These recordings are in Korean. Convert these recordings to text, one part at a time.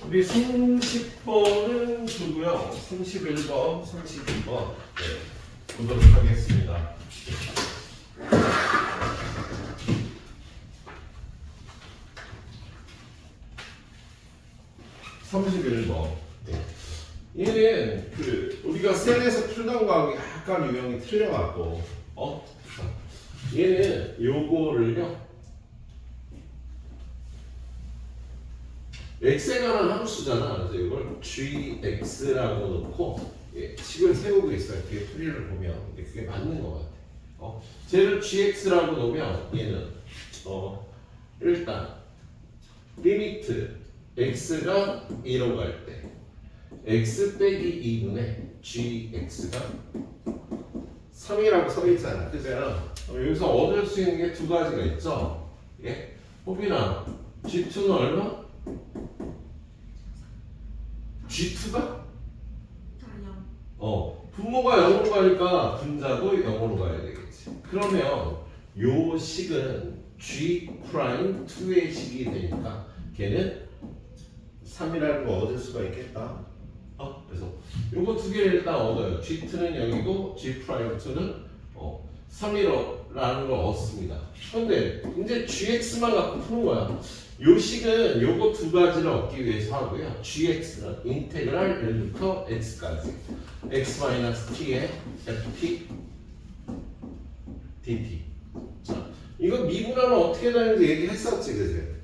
우리 30번은 주고요. 31번, 32번 보도록 하겠습니다. 31번. 얘는 우리가 셀에서 풀던 거하고 약간 유형이 틀려갖고 얘는 요거를요 x에 관한 함수잖아. 그래서 이걸 gx라고 놓고 식을 세우고 있어요. 뒤에 풀이를 보면 그게 맞는 것 같아. 쟤를 gx라고 놓으면 얘는 일단 리미트 x가 2로 갈 때 x 빼기 2분의 gx가 3이라고 써 있잖아. 그죠? 여기서 얻을 수 있는 게 두 가지가 있죠. 호빈아, g2는 얼마? g2가? 분모가 0으로 가니까 분자도 0으로 가야 되겠지. 그러면 요 식은 g'2의 식이 되니까 걔는 3이라는 거 얻을 수가 있겠다. 그래서 요거 두 개를 일단 얻어요. g2는 0이고 g'2는 3이라는 걸 얻습니다. 그런데 이제 gx만 갖고 푸는 거야. 요 식은 요거 두 가지를 얻기 위해서 하고요. gx는 인테그랄 1부터 x까지 x-t의 ft dt. 자, 이거 미분하면 어떻게 되는지 얘기했었지, 그지?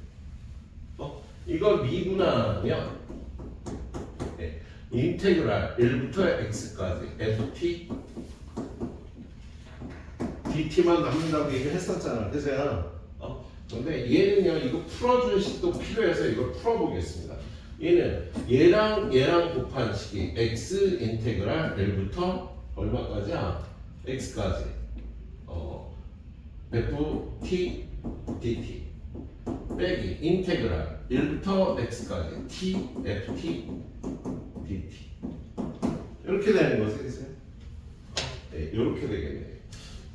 이거 미분하면 인테그랄 1부터 x까지 ft dt만 남는다고 얘기했었잖아, 그죠? 근데 얘는요, 이거 풀어주는 식도 필요해서 이걸 풀어보겠습니다. 얘는 얘랑 곱한 식이 x 인테그랄 1부터 얼마까지야? x까지 ft dt 빼기 인테그랄 1부터 x까지 t ft dt 이렇게 되는 거지, 그치? 이렇게 되겠네.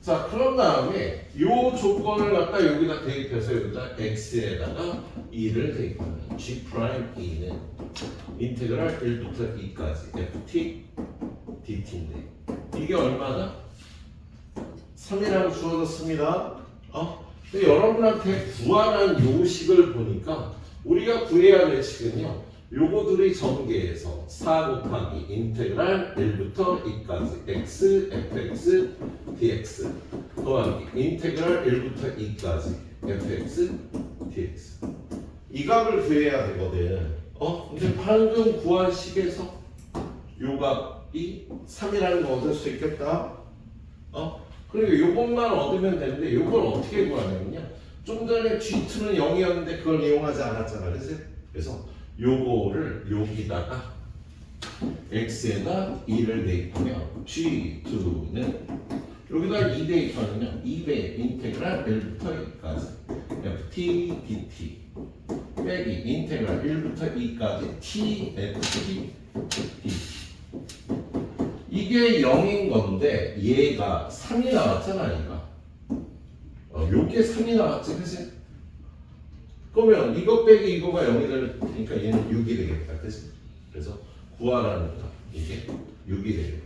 자, 그런 다음에 요 조건을 갖다 여기다 대입해서 여기다 x에다가 2를 대입하면 g'2는 인테그랄 1부터 2까지 ft dt인데 이게 얼마다? 3이라고 주어졌습니다. 근데 여러분한테 구하라는 요 식을 보니까 우리가 구해야 될 식은요 요거들이 전개해서 4 곱하기 인테그랄 1부터 2까지 x fx dx 더하기 인테그랄 1부터 2까지 fx dx 이 값을 구해야 되거든. 근데 방금 구한 식에서 요 값이 3이라는 거 얻을 수 있겠다. 그리고 요것만 얻으면 되는데 요걸 어떻게 구하냐면요, 좀 전에 g2는 0이었는데 그걸 이용하지 않았잖아, 그치? 그래서 요거를 여기다가 x에다 2를 대입하면 g2는 여기다 2 대입하면요 2배 인테그랄 1부터 2까지 ft dt 빼기 인테그랄 1부터 2까지 t ft dt 이게 0인 건데 얘가 3이 나왔잖아. 얘가 요게 3이 나왔지, 그치? 그러면 이거 빼기 이거가 0이 되니까 얘는 6이 되겠다, 그치? 그래서 구하라는 거 이게 6이 되겠네.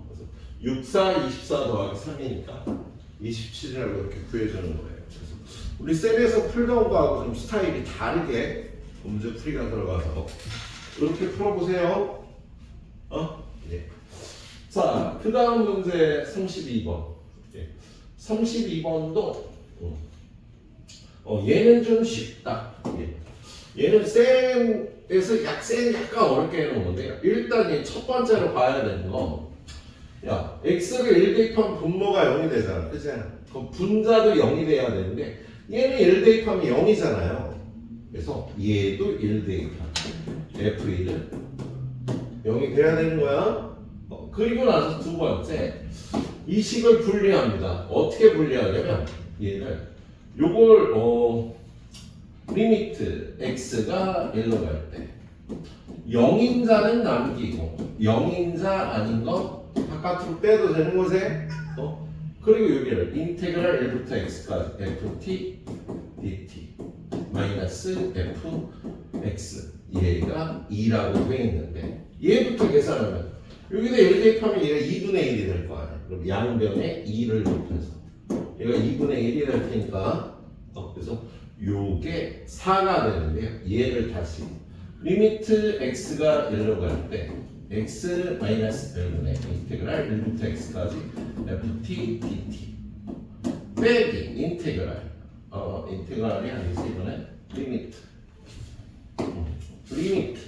그래서 6, 4, 24 더하기 3이니까 27이라고 이렇게 구해주는 거예요. 그래서 우리 셀에서 풀던 거하고 좀 스타일이 다르게 문제 풀이가 들어가서 이렇게 풀어보세요. 네. 자, 그 다음 문제 32번. 32번도 얘는 좀 쉽다. 얘는 쌤에서 쌤이 약간 어렵게 해놓은 건데요. 일단 이 첫 번째로 봐야 되는 건, 야, x를 1 대입하면 분모가 0이 되잖아, 그치? 그럼 분자도 0이 돼야 되는데 얘는 1 대입하면 0이잖아요. 그래서 얘도 1 대입하면 f1은 0이 돼야 되는 거야. 그리고 나서 두 번째, 이 식을 분리합니다. 어떻게 분리하냐면 얘를 요걸 리미트 x가 1로 갈 때 0인자는 남기고 0인자 아닌 거 바깥으로 빼도 되는 거지? 그리고 여기를 인테그랄 1부터 x까지 ft dt 마이너스 fx 얘가 2라고 돼 있는데 얘부터 계산하면 여기다 1 대입하면 얘가 2분의 1이 될 거 아니야. 그럼 양변에 2를 곱해서 얘가 2분의 1이 될 테니까 그래서 요게 4가 되는데요. 얘를 다시 리미트 x가 1로 갈 때 x 마이너스 1분의 인테그랄 1부터 x까지 ft dt 빼기 인테그랄이 아니지 이번에 리미트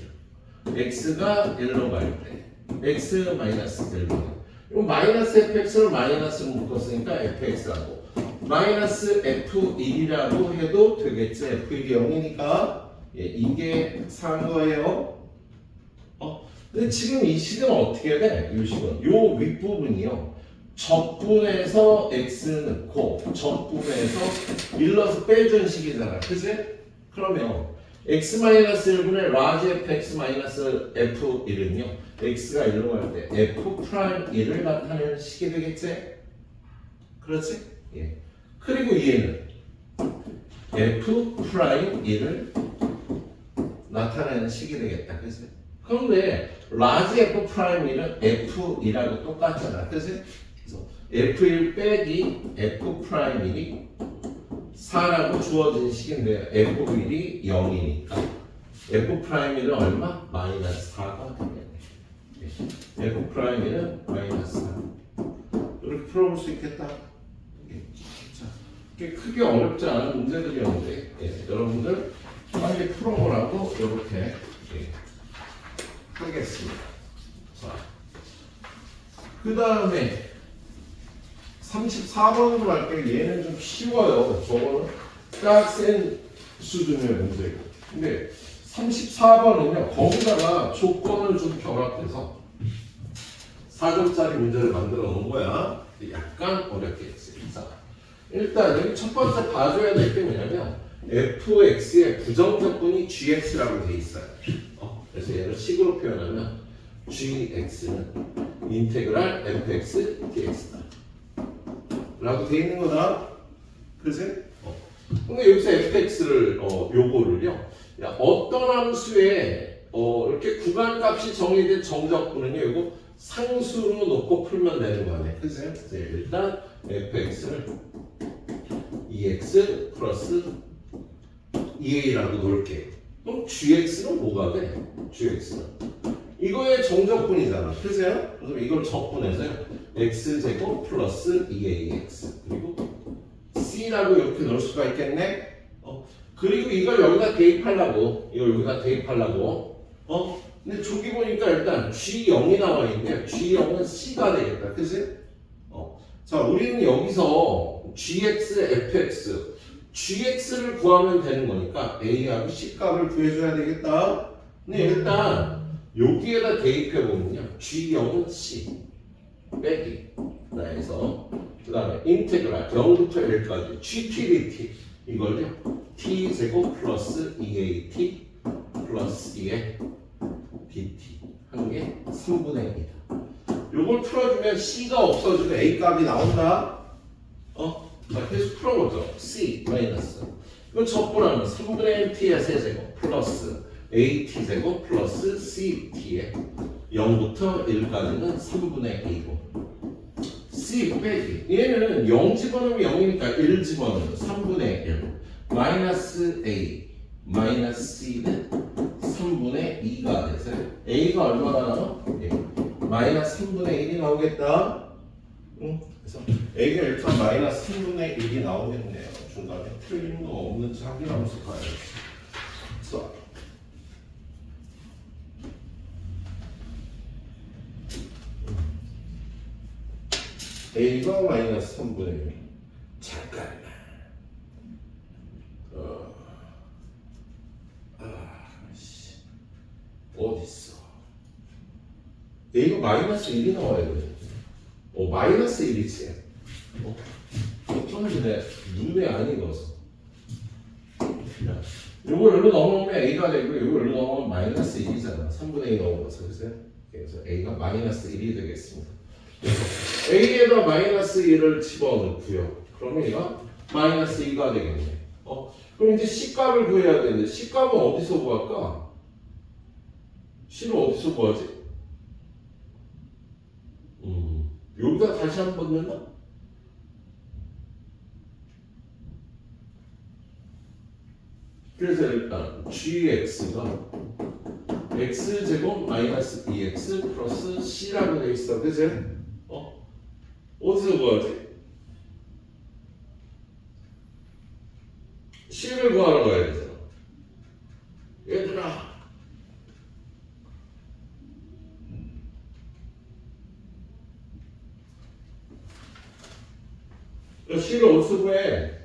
x가 1로 갈 때 x 마이너스 1분의 이 마이너스 fx를 마이너스로 묶었으니까 fx하고 마이너스 f1이라고 해도 되겠지. f1이 0이니까 이게 4인 거예요. 근데 지금 이 식은 어떻게 돼? 이 식은 요 윗부분이요. 적분해서 x 넣고 적분해서 일러서 빼준 식이잖아. 그치? 그러면 x-1분의 라지 fx 마이너스 f1은요. x가 1로 갈 때 f 프라임 1을 나타내는 식이 되겠지? 그렇지? 예. 그리고 얘는 f 프라임 1을 나타내는 식이 되겠다. 그치? 그런데 라지 f 프라임 1은 f2라고 똑같잖아. 그치? 그래서 f1 빼기 f 프라임 1이 4라고 주어진 식인데 f1이 0이니까 f 프라임 1은 얼마? 마이너스 4가 되겠네. f 프라임 1은 마이너스 4. 이렇게 풀어볼 수 있겠다. 자, 이게 크게 어렵지 않은 문제들이었는데 여러분들 빨리 풀어보라고 이렇게 하겠습니다. 자, 그 다음에 34번으로 갈게요. 얘는 좀 쉬워요. 저거는 딱 센 수준의 문제고. 근데 34번은요, 거기다가 조건을 좀 결합해서 4점짜리 문제를 만들어 놓은 거야. 약간 어렵겠지. 자, 일단 여기 첫 번째 봐줘야 될 게 뭐냐면 fx의 부정적분이 gx라고 돼 있어요. 그래서 얘를 식으로 표현하면 gx는 인테그랄 fx dx다 라고 돼 있는 거다. 그치? 근데 여기서 fx를 요거를요, 어떤 함수에 이렇게 구간값이 정의된 정적분은요, 이거 상수로 놓고 풀면 되는 거 아니에요. 그치? 일단 fx를 2x 플러스 2a라고 놓을게요. 그럼 gx는 뭐가 돼? gx는 이거의 정적분이잖아. 그죠? 그래서 이걸 적분해서요, x제곱 플러스 2ax 그리고 c라고 이렇게 넣을 수가 있겠네. 그리고 이걸 여기다 대입하려고, 근데 저기 보니까 일단 g0이 나와 있는데 g0은 c가 되겠다. 그치? 자, 우리는 여기서 gx, fx, gx를 구하면 되는 거니까 a하고 c 값을 구해줘야 되겠다. 근데 일단 여기에다 대입해보면요, g0은 c 빼기 해서 그 다음에 인테그랄 0부터 1까지 gtdt 이걸요 t제곱 플러스 2at 플러스 2의 dt 한 게 3분의 2다. 요걸 풀어주면 c가 없어지고 a 값이 나온다. 자, 계속 풀어보죠. c 마이너스 이건 적분하면 3분의 1 t의 세제곱 플러스 at 제곱 플러스 ct의 0부터 1까지는 3분의 2고 c 빼기 얘는 0 집어넣으면 0이니까 1 집어넣으면 3분의 1 마이너스 a 마이너스 c는 3분의 2가 돼서 a가 얼마나 나와? 마이너스 3분의 1이 나오겠다. 그래서 a가 일단 마이너스 3분의 1이 나오겠네요. 중간에 틀린 거 없는지 확인하면서 가야지. 자, a가 마이너스 3분의 1. 잠깐만. 어딨어? a가 마이너스 1이 나와야 돼. 마이너스 1이지. 어쩐지 내 눈에 안 익어서. 요거 여기로 넘어오면 a가 되고 요거 여기로 넘어오면 마이너스 1이잖아. 3분의 2 넘어가서. 그래서 a가 마이너스 1이 되겠습니다. 그래서 a에다 마이너스 1을 집어넣고요. 그러면 얘가 마이너스 2가 되겠네. 그럼 이제 c 값을 구해야 되는데 c 값은 어디서 구할까? C를 어디서 구하지? 여기다 다시 한 번 넣나? 그래서 일단 gx가 x제곱 마이너스 2x 플러스 c라고 되어 있어. 그치? 어디서 구하지? c를 구하러 가야 되잖아. 얘들아, c를 어디서 구해?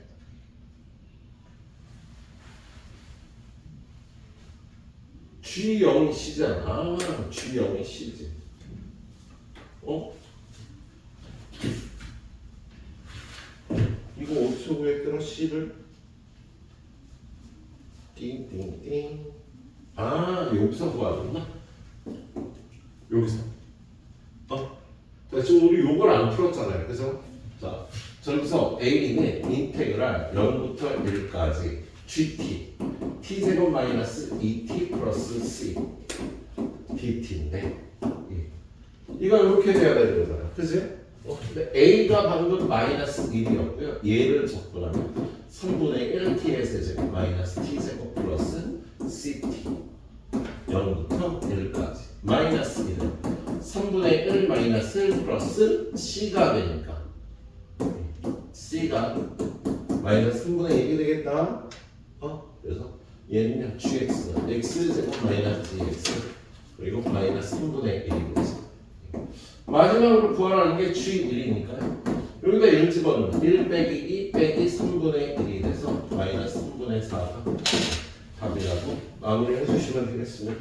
G0이 C잖아. G0이 C지. 이거 어디서 구했더라? C를? 띵띵띵. 여기서 구하구나. 여기서. 자, 지금 우리 요걸 안 풀었잖아요. 그래서 자, 저기서 A는 인테그랄 0부터 1까지 GT T제곱 마이너스 2T 플러스 C DT인데 이거 이렇게 돼야 되는 거잖아. 그치? 근데 A가 방금 마이너스 1이었고요. 얘를 적분하면 3분의 1 T의 세제곱 마이너스 T제곱 플러스 CT 0부터 1까지 마이너스 1은 3분의 1 마이너스 1 플러스 C가 되니까 C가 마이너스 3분의 1이 되겠다. 그래서 얘는요 GX는 X제곱 마이너스 GX 그리고 마이너스 3분의 1이 되지. 마지막으로 구하라는 게 G1이니까요. 여기다 1 집어넣으면 1 빼기 2 빼기 3분의 1이 돼서 마이너스 3분의 4가 답이라고 마무리 해주시면 되겠습니다.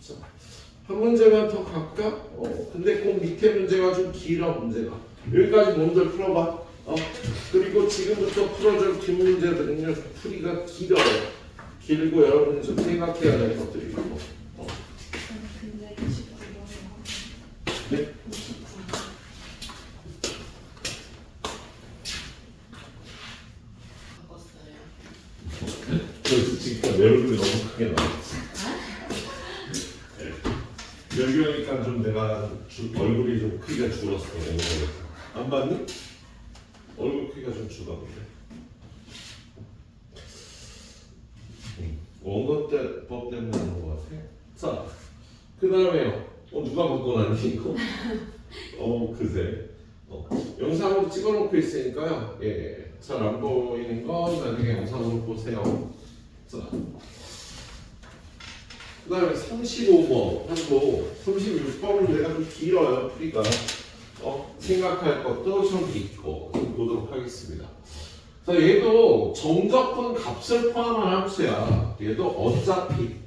자, 한 문제만 더 갈까? 근데 꼭 밑에 문제가 좀 길어. 문제가 여기까지 먼저 풀어봐. 그리고 지금부터 풀어줄 뒷 문제들은요 풀이가 길어요. 길고 여러분이 좀 생각해야 될 것들이 있고. 근데 29 네? 29 바꿨어요. 그래서 지금 내 얼굴이 너무 크게 나왔어. 여기 오니까 좀 내가 얼굴이 좀 크기가 줄었어. 안 봤니? 얼굴 크기가 좀 줄어 본데. 원근법 때문에 그런 것 같아. 자, 그 다음에요. 누가 바꿔놨니 이거? 그새. 영상으로 찍어놓고 있으니까요. 예, 잘 안 보이는 건 나중에 영상으로 보세요. 자, 그 다음에 35번 하고 36번은 내가 좀 길어요. 풀이가. 생각할 것도 좀 있고 좀 보도록 하겠습니다. 자, 얘도 정적분 값을 포함한 함수야. 얘도 어차피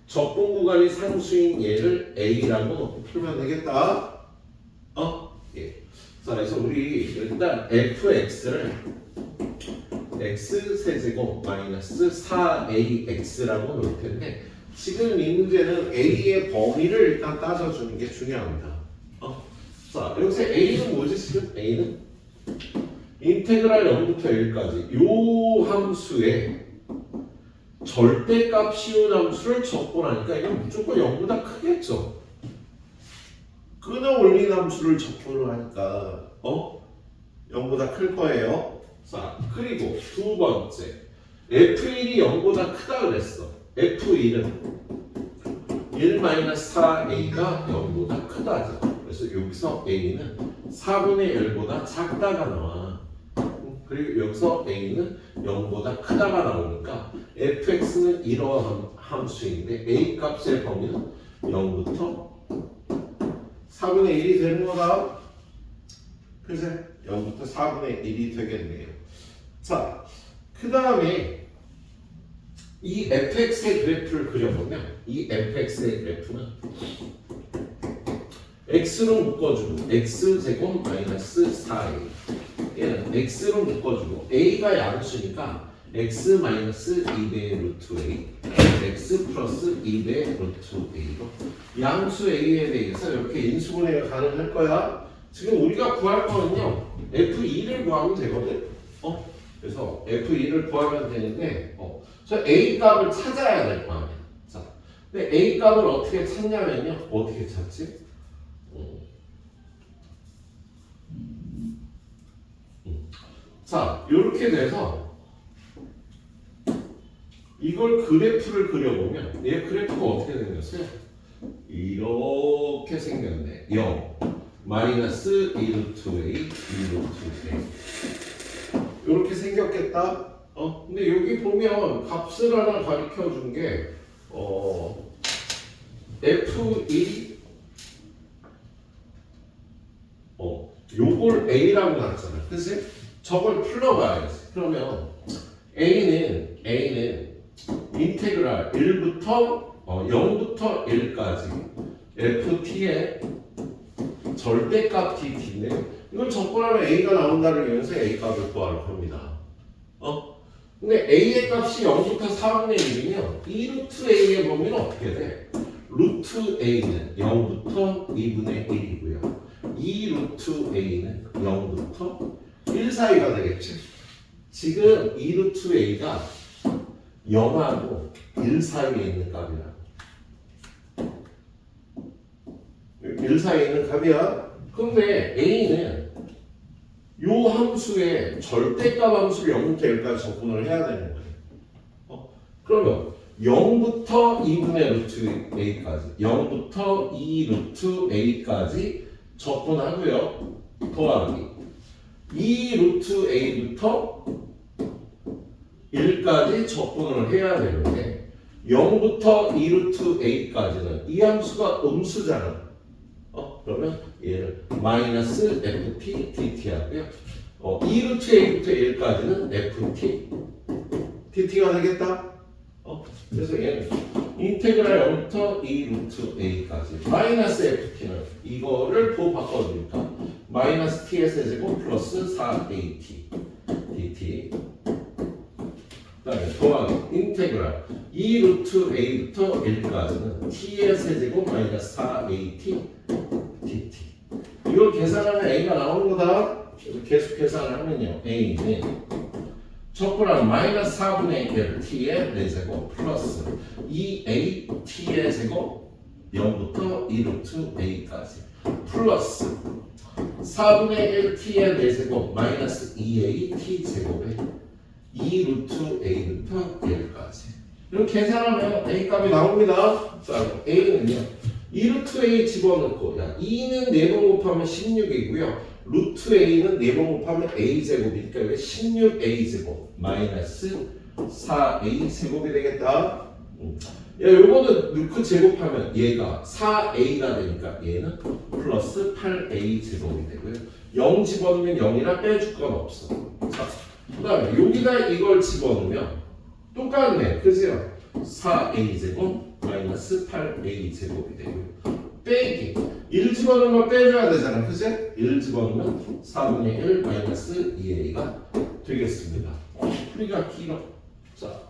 적분 구간이 상수인 얘를 A라고 놓고 풀면 되겠다. 예. 자, 그래서 우리 일단 fx를 x 세제곱 마이너스 4ax라고 놓을 텐데 지금 이 문제는 A의 범위를 일단 따져주는 게 중요합니다. 자, 여기서 A는 뭐지 지금? A는 인테그랄 0부터 1까지 요 함수에 절대값 씌운 함수를 적분하니까 이건 무조건 0보다 크겠죠. 끊어올린 함수를 적분을 하니까 0보다 클 거예요. 자, 그리고 두 번째 F1이 0보다 크다 그랬어. F1은 1-4a가 0보다 크다죠. 그래서 여기서 a는 4분의 1보다 작다가 나와. 그리고 여기서 a는 0보다 크다가 나오니까 fx는 이러한 함수인데 a 값의 범위는 0부터 4분의 1이 되는 거다. 그래서 0부터 4분의 1이 되겠네요. 자, 그 다음에 이 fx의 그래프를 그려보면 이 fx의 그래프는 x로 묶어주고 x제곱 마이너스 4a 얘는 x로 묶어주고 a가 양수니까 x 마이너스 2배의 루트 a x 플러스 2배의 루트 a로 양수 a에 대해서 이렇게 인수분해가 가능할 거야. 지금 우리가 구할 거는요 f2를 구하면 되거든. 그래서 f2를 구하면 되는데 저 a 값을 찾아야 될 거 아니야. 자, 근데 A 값을 어떻게 찾냐면요. 어떻게 찾지? 자, 이렇게 돼서 이걸 그래프를 그려보면 얘 그래프가 어떻게 생겼어요? 이렇게 생겼네. 0, 마이너스 2루트 A, 2루트 A. 이렇게 생겼겠다. 근데 여기 보면 값을 하나 가르쳐 준 게, F2, 요걸 A라고 나왔잖아. 그치? 저걸 풀어봐야지. 그러면 A는 인테그랄 1부터 0부터 1까지 ft의 절대값 dt인데 이걸 적분하면 a가 나온다는 이유에서 a 값을 구하려고 합니다. 근데 a의 값이 0부터 4분의 1이면 2루트 a의 범위는 어떻게 돼? 루트 a는 0부터 2분의 1이고요. 2루트 a는 0부터 1 사이가 되겠지. 지금 2루트 a가 0하고 1 사이에 있는 값이야. 1 사이에 있는 값이야. 근데 a는 요 함수의 절대값 함수를 0부터 1까지 적분을 해야 되는 거예요. 그러면 0부터 2분의 루트 a까지 0부터 2 루트 a까지 적분하고요. 더하기 2 루트 a부터 1까지 적분을 해야 되는데 0부터 2루트 a까지는 이 함수가 음수잖아. 그러면 얘를 마이너스 ft dt 하고요. 2루트 a부터 1까지는 ft dt가 되겠다. 그래서 얘는 인테그랄 0부터 2루트 a까지 마이너스 ft는 이거를 더 바꿔주니까 마이너스 t의 세제곱 플러스 4at dt 그다음에 더하기 인테그랄 2루트 a부터 1까지는 t의 세제곱 마이너스 4at dt 이걸 계산하면 a가 나오는 거다. 계속 계산을 하면요 a는 적분하면 마이너스 4분의 1 t의 4제곱 플러스 2a t의 제곱 0부터 2루트 a까지 플러스 4분의 1 t의 4제곱 마이너스 2a t 제곱에 2루트 a부터 1까지 이렇게 계산하면 a 값이 나옵니다. 자, a는요 2루트 a 집어넣고 2는 4번 곱하면 16이고요 루트 a는 4번 곱하면 a 제곱이니까 여기 16a 제곱 마이너스 4a 제곱이 되겠다. 요거는 넣고 제곱하면 얘가 4a가 되니까 얘는 플러스 8a 제곱이 되고요 0 집어넣으면 0이라 빼줄 건 없어. 자, 그 다음에 여기다 이걸 집어넣으면 똑같네. 그죠? 4a 제곱 마이너스 8a 제곱이 되고요 빼기 1 집어넣으면 빼줘야 되잖아. 그치? 1 집어넣으면 4분의 1 마이너스 2a가 되겠습니다. 풀이가 길어. 자,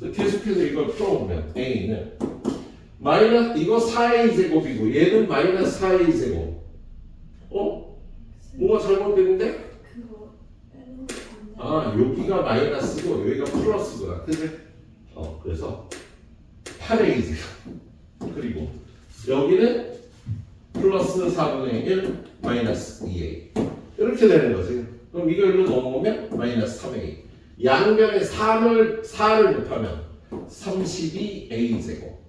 계속해서 이걸 풀어보면 a는 마이너스 이거 4a 제곱이고 얘는 마이너스 4a 제곱. 뭔가 잘못됐는데? 그거 빼는 거 아, 여기가 마이너스고 여기가 플러스구나. 그치? 그래서 8a 제곱. 그리고 여기는 플러스 4분의 1 마이너스 2a 이렇게 되는 거지. 그럼 이거 일로 넘어오면 마이너스 3a 양변에 4를 곱하면 32a 제곱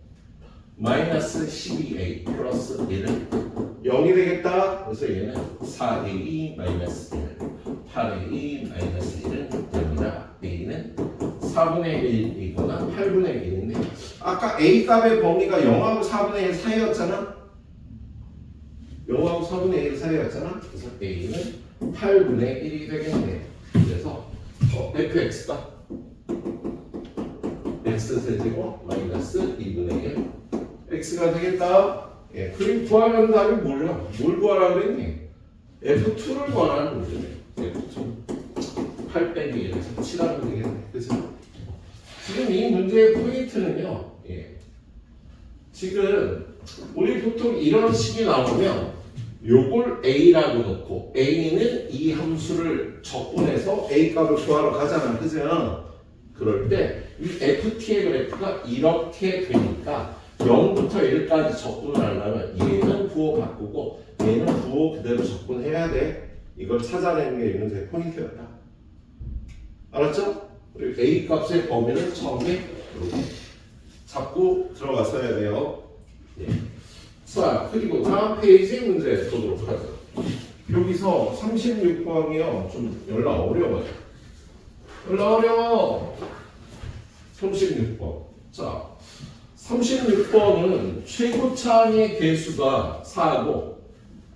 마이너스 12a 플러스 1은 0이 되겠다. 그래서 얘는 4a 마이너스 1 8a 마이너스 1은 0이다. a는 4분의 1이거나 8분의 1인데 아까 a 값의 범위가 0하고 4분의 1 사이였잖아. 0하고 4분의 1 사이였잖아. 그래서 a는 8분의 1이 되겠네. 그래서 fx가 x 세제곱 마이너스 2분의 1 x가 되겠다. 그리고 구하라는 답이 뭐야? 뭘 구하라 그랬니? f2를 구하라는 문제네. f2 8 빼기 1에서 7하면 되겠네. 그죠? 지금 이 문제의 포인트는요. 지금 우리 보통 이런 식이 나오면 요걸 a라고 넣고 a는 이 함수를 적분해서 a 값을 구하러 가잖아. 그죠? 그럴 때 이 ft의 그래프가 이렇게 되니까 0부터 1까지 적분을 하려면 얘는 부호 바꾸고 얘는 부호 그대로 적분해야 돼. 이걸 찾아내는 게 이문제의 포인트였다. 알았죠? 그리고 A 값의 범위는 처음에 이렇게 잡고 들어가서 해야 돼요. 예. 자, 그리고 다음 페이지 문제 보도록 하죠. 여기서 36번이요. 좀 연락 어려워요. 연락 어려워. 36번. 자, 36번은 최고차의 개수가 4고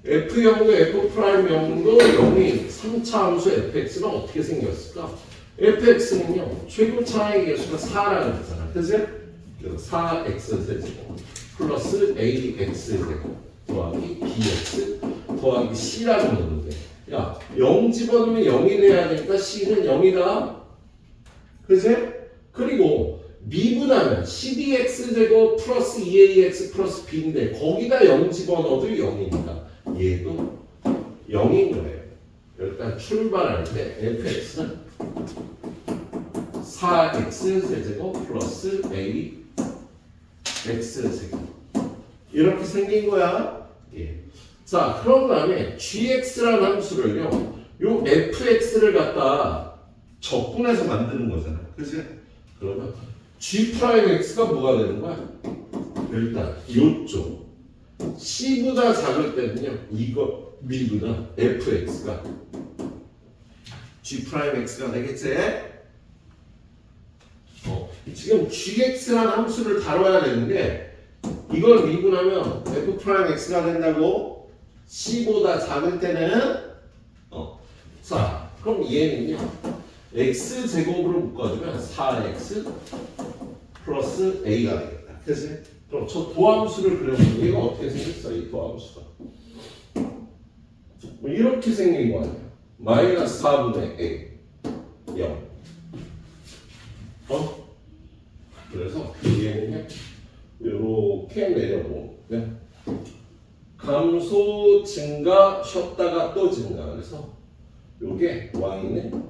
F0도 F'M도 0인 3차 함수 fx는 어떻게 생겼을까? fx는요 최고차의 개수가 4라는 거잖아. 그치? 그래서 4x 세제곱 플러스 ax 제곱 더하기 bx 더하기 c라는 건데 야 0 집어넣으면 0이 돼야 되니까 c는 0이다. 그치? 그리고 미분하면 12x제곱 플러스 2ax 플러스 b인데 거기다 0 집어넣어도 0이니까 얘도 0인 거예요. 일단 출발할 때 fx는 4x 세제곱 플러스 a x 제곱 이렇게 생긴 거야. 예. 자, 그런 다음에 gx라는 함수를요 요 fx를 갖다 적분해서 만드는 거잖아. 그치? 그러면 g'x가 뭐가 되는 거야? 일단 요쪽 c보다 작을 때는요 이거 미분은 fx가 g'x가 되겠지? 지금 gx라는 함수를 다뤄야 되는데 이걸 미분하면 f'x가 된다고. c보다 작을 때는 자 그럼 얘는요 x제곱으로 묶어주면 4x 플러스 a가 되겠다. 그치? 그럼 저 도함수를 그려보면 얘가 어떻게 생겼어? 이 도함수가 뭐 이렇게 생긴 거 아니야? 마이너스 4분의 a 0 그래서 얘는요 이렇게 내려보면 감소 증가 쉬었다가 또 증가. 그래서 요게 y는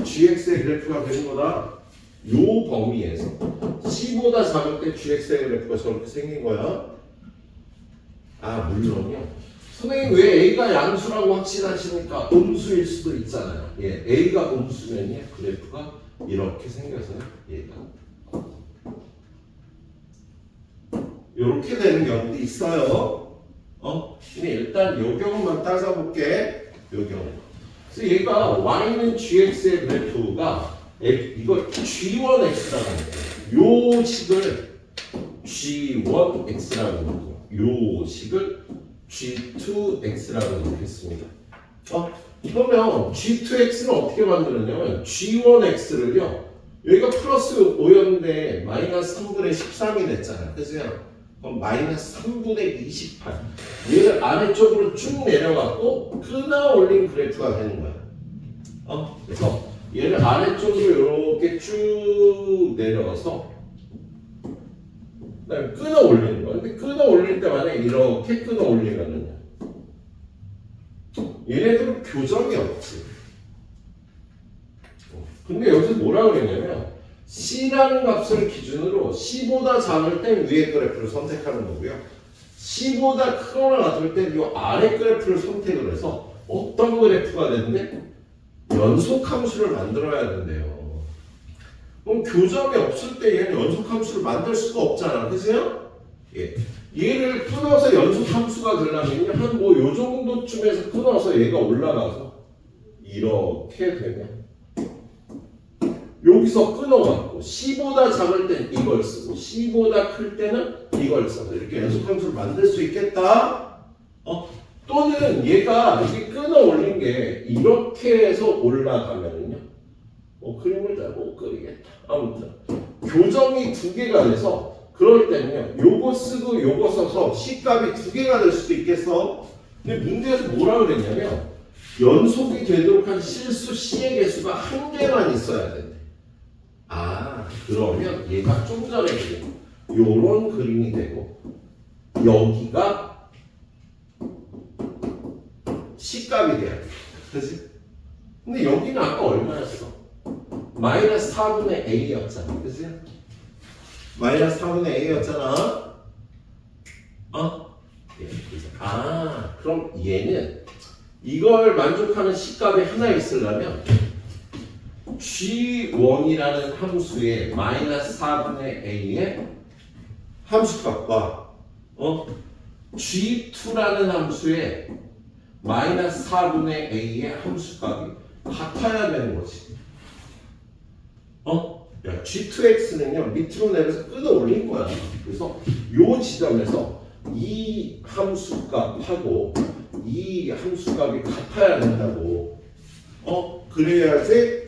gx의 그래프가 되는 거다. 요 범위에서 c보다 작을 때 gx의 그래프가 저렇게 생긴 거야. 아 물론요 선생님 왜 a가 양수라고 확신하시니까 음수일 수도 있잖아요. 예, a가 음수면요 그래프가 이렇게 생겨서요 얘가 이렇게 되는 경우도 있어요. 근데 일단 요 경우만 따져볼게. 요 경우. 그래서 얘가 y는 gx의 그래프가 이걸 g1x라고 해요. 요 식을 g1x라고 하고 요 식을 g2x라고 놓겠습니다. 그러면 g2x는 어떻게 만드느냐면 g1x를요 여기가 플러스 5였는데 마이너스 3분의 13이 됐잖아요. 그죠? 그럼 마이너스 3분의 28 얘를 아래쪽으로 쭉 내려갔고 끊어 올린 그래프가 되는 거야. 그래서 얘를 아래쪽으로 이렇게 쭉 내려가서 그다음에 끊어 올리는 거야. 근데 끊어 올릴 때마다 이렇게 끊어 올리면은요 얘네들은 교정이 없지. 근데 여기서 뭐라 그랬냐면 C라는 값을 기준으로 C보다 작을 땐 위에 그래프를 선택하는 거고요. C보다 크거나 같을 땐 이 아래 그래프를 선택을 해서 어떤 그래프가 되는데 연속함수를 만들어야 된대요. 그럼 교점이 없을 때 얘는 연속함수를 만들 수가 없잖아. 그죠? 예. 얘를 끊어서 연속함수가 되려면 한 뭐 요 정도쯤에서 끊어서 얘가 올라가서 이렇게 되면 여기서 끊어갖고 C보다 작을 땐 이걸 쓰고 C보다 클 때는 이걸 써서 이렇게 연속함수를 만들 수 있겠다. 또는 얘가 이렇게 끊어 올린 게 이렇게 해서 올라가면은요. 그림을 잘 못 그리겠다. 아무튼 교정이 두 개가 돼서 그럴 때는요. 요거 쓰고 요거 써서 C값이 두 개가 될 수도 있겠어. 근데 문제에서 뭐라 그랬냐면 연속이 되도록 한 실수 C의 개수가 한 개만 있어야 된대. 그러면 얘가 좀 전에 그린 요런 그림이 되고 여기가 C값이 돼야 돼. 그치? 근데 여기는 아까 얼마였어? 마이너스 4분의 A였잖아. 그치? 마이너스 4분의 a였잖아. 예, 그럼 얘는 이걸 만족하는 C값이 하나 있으려면 G1이라는 함수의 마이너스 4분의 a의 함수값과 G2라는 함수의 마이너스 4분의 a의 함수값이 같아야 되는 거지. 야, G2x는요 밑으로 내려서 끌어올린 거야. 그래서 요 지점에서 이 함수값하고 이 함수값이 같아야 된다고. 그래야지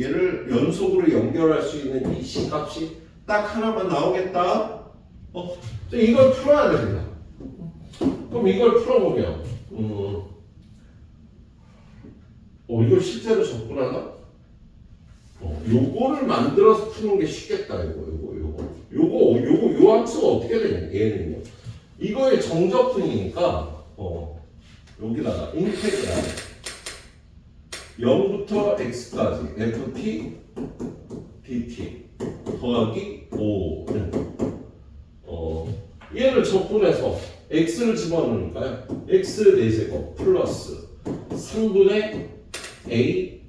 얘를 연속으로 연결할 수 있는 이 C값이 딱 하나만 나오겠다. 이걸 풀어야 됩니다. 그럼 이걸 풀어보면 이걸 실제로 접근하나? 요거를 만들어서 푸는 게 쉽겠다. 요 함수가 어떻게 되냐? 얘는요. 이거의 정적분이니까 여기다가 인테그랄 0부터 x까지 ft dt 더하기 5는 얘를 적분해서 x를 집어넣으니까요. x 4제곱 플러스 3분의 a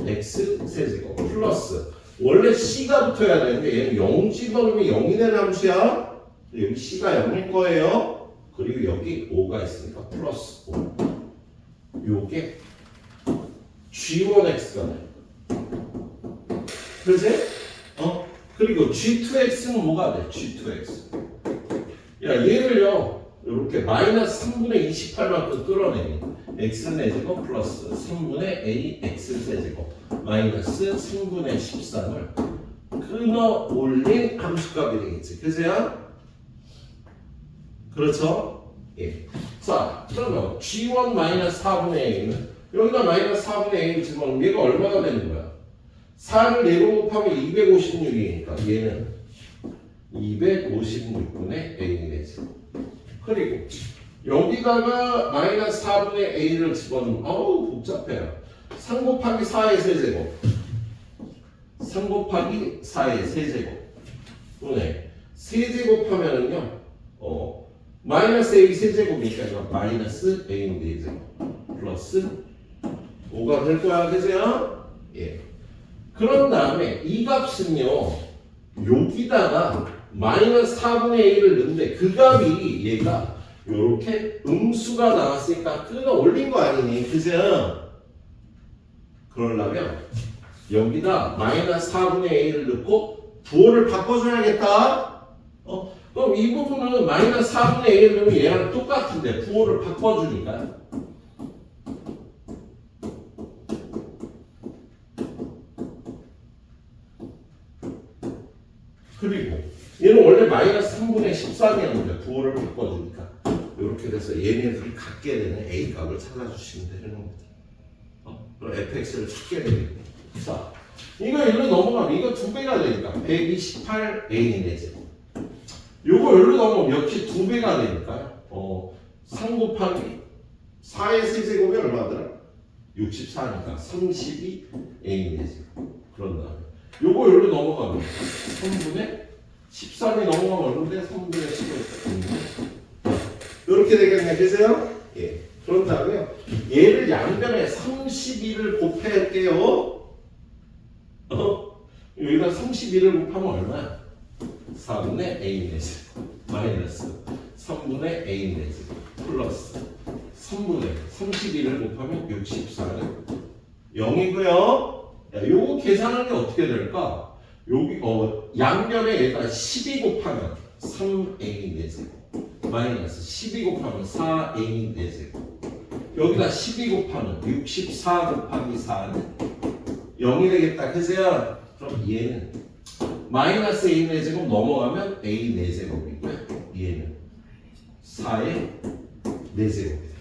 x 세제곱 플러스 원래 c가 붙어야 되는데 얘는 0 집어넣으면 0이 되는 함수야. 여기 c가 0일 거예요. 그리고 여기 5가 있으니까 플러스 5. 요게 g1x가 돼. 그렇지? 그리고 g2x는 뭐가 돼? g2x. 야, 얘를요 이렇게 마이너스 3분의 28만큼 끌어내니 x는 4제곱 플러스 3분의 a x 세제곱 마이너스 3분의 13을 끊어 올린 함수값이 되겠지. 그죠? 그렇죠? 예. 자, 그러면 g1 마이너스 4분의 a는 여기다 마이너스 4분의 a를 집어넣으면 얘가 얼마가 되는 거야? 4를 4로 곱하면 256이니까 얘는 256분의 a이 되지. 그리고 여기다가 마이너스 4분의 a를 집어넣으면 복잡해요. 3 곱하기 4의 세제곱 3 곱하기 4의 세제곱 분의 세제곱하면은요 마이너스 a 세제곱이니까 마이너스 a 4제곱 플러스 5가 될 거야. 그죠? 예. 그런 다음에 이 값은요 여기다가 마이너스 4분의 a를 넣는데 그 값이 얘가 요렇게 음수가 나왔으니까 끌어 올린 거 아니니? 그죠? 그러려면 여기다 마이너스 4분의 a를 넣고 부호를 바꿔줘야겠다. 그럼 이 부분은 마이너스 4분의 a를 넣으면 얘랑 똑같은데 부호를 바꿔주니까 그리고 얘는 원래 마이너스 3분의 13이었는데 부호를 바꿔주니까 이렇게 돼서 얘네들이 갖게 되는 a 값을 찾아주시면 되는 겁니다. 그럼 fx를 찾게 되겠고, 자 이거 일로 넘어가면 이거 2배가 되니까 128 a 내제곱. 요거 일로 넘어가면 역시 2배가 되니까 3 곱하기 4의 세제곱이 얼마더라? 64니까 32 a 내제곱. 그런 다음에 요거 일로 넘어가면 3분의 13이 넘어가면 얼마인데? 3분의 15. 이렇게 되겠네. 그죠? 예. 그런 다음에 얘를 양변에 32를 곱할게요. 여기다 32를 곱하면 얼마야? 4분의 a 내지 마이너스 3분의 a 내지 플러스 3분의 32를 곱하면 64는 0이고요. 요거 계산하는 게 어떻게 될까? 여기 양변에 얘가 12 곱하면 3a 내제곱 마이너스 12 곱하면 4a 내제곱 여기다 12 곱하면 64 곱하기 4는 0이 되겠다. 그죠? 그럼 얘는 마이너스 a 내제곱 넘어가면 a 내제곱이고요. 얘는 4의 내제곱이 돼요.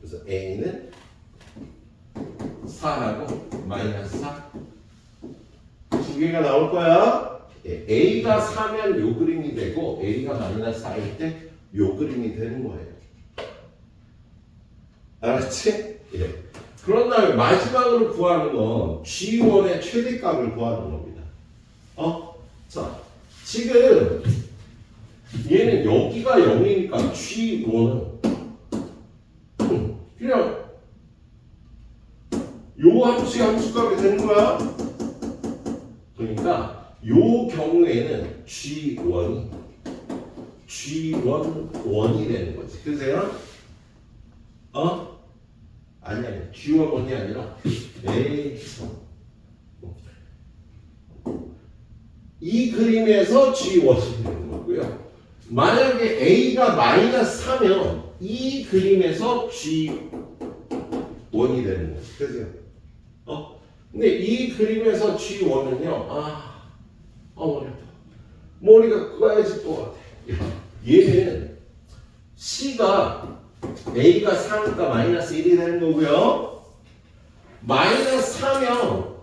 그래서 a는 4하고 마이너스 4 두 개가 나올 거야. 예, a가 4면 요 그림이 되고 a가 마이너스 4일 때 요 그림이 되는 거예요. 알았지? 예. 그런 다음에 마지막으로 구하는 건 G1의 최대값을 구하는 겁니다. 자, 지금 얘는 여기가 0이니까 G1은 그냥 요 함수값이 되는 거야. 그러니까 요 경우에는 G1이 되는 거지. 그래서요? 아니 G1이 아니라 이 그림에서 G1이 되는 거고요. 만약에 A가 마이너스 4면 이 그림에서 G1이 되는 거지. 그죠? 근데 이 그림에서 G1은요, 머리가 꺼야지 또 같아. 얘는 C가 A가 4니까 마이너스 1이 되는 거고요. 마이너스 4면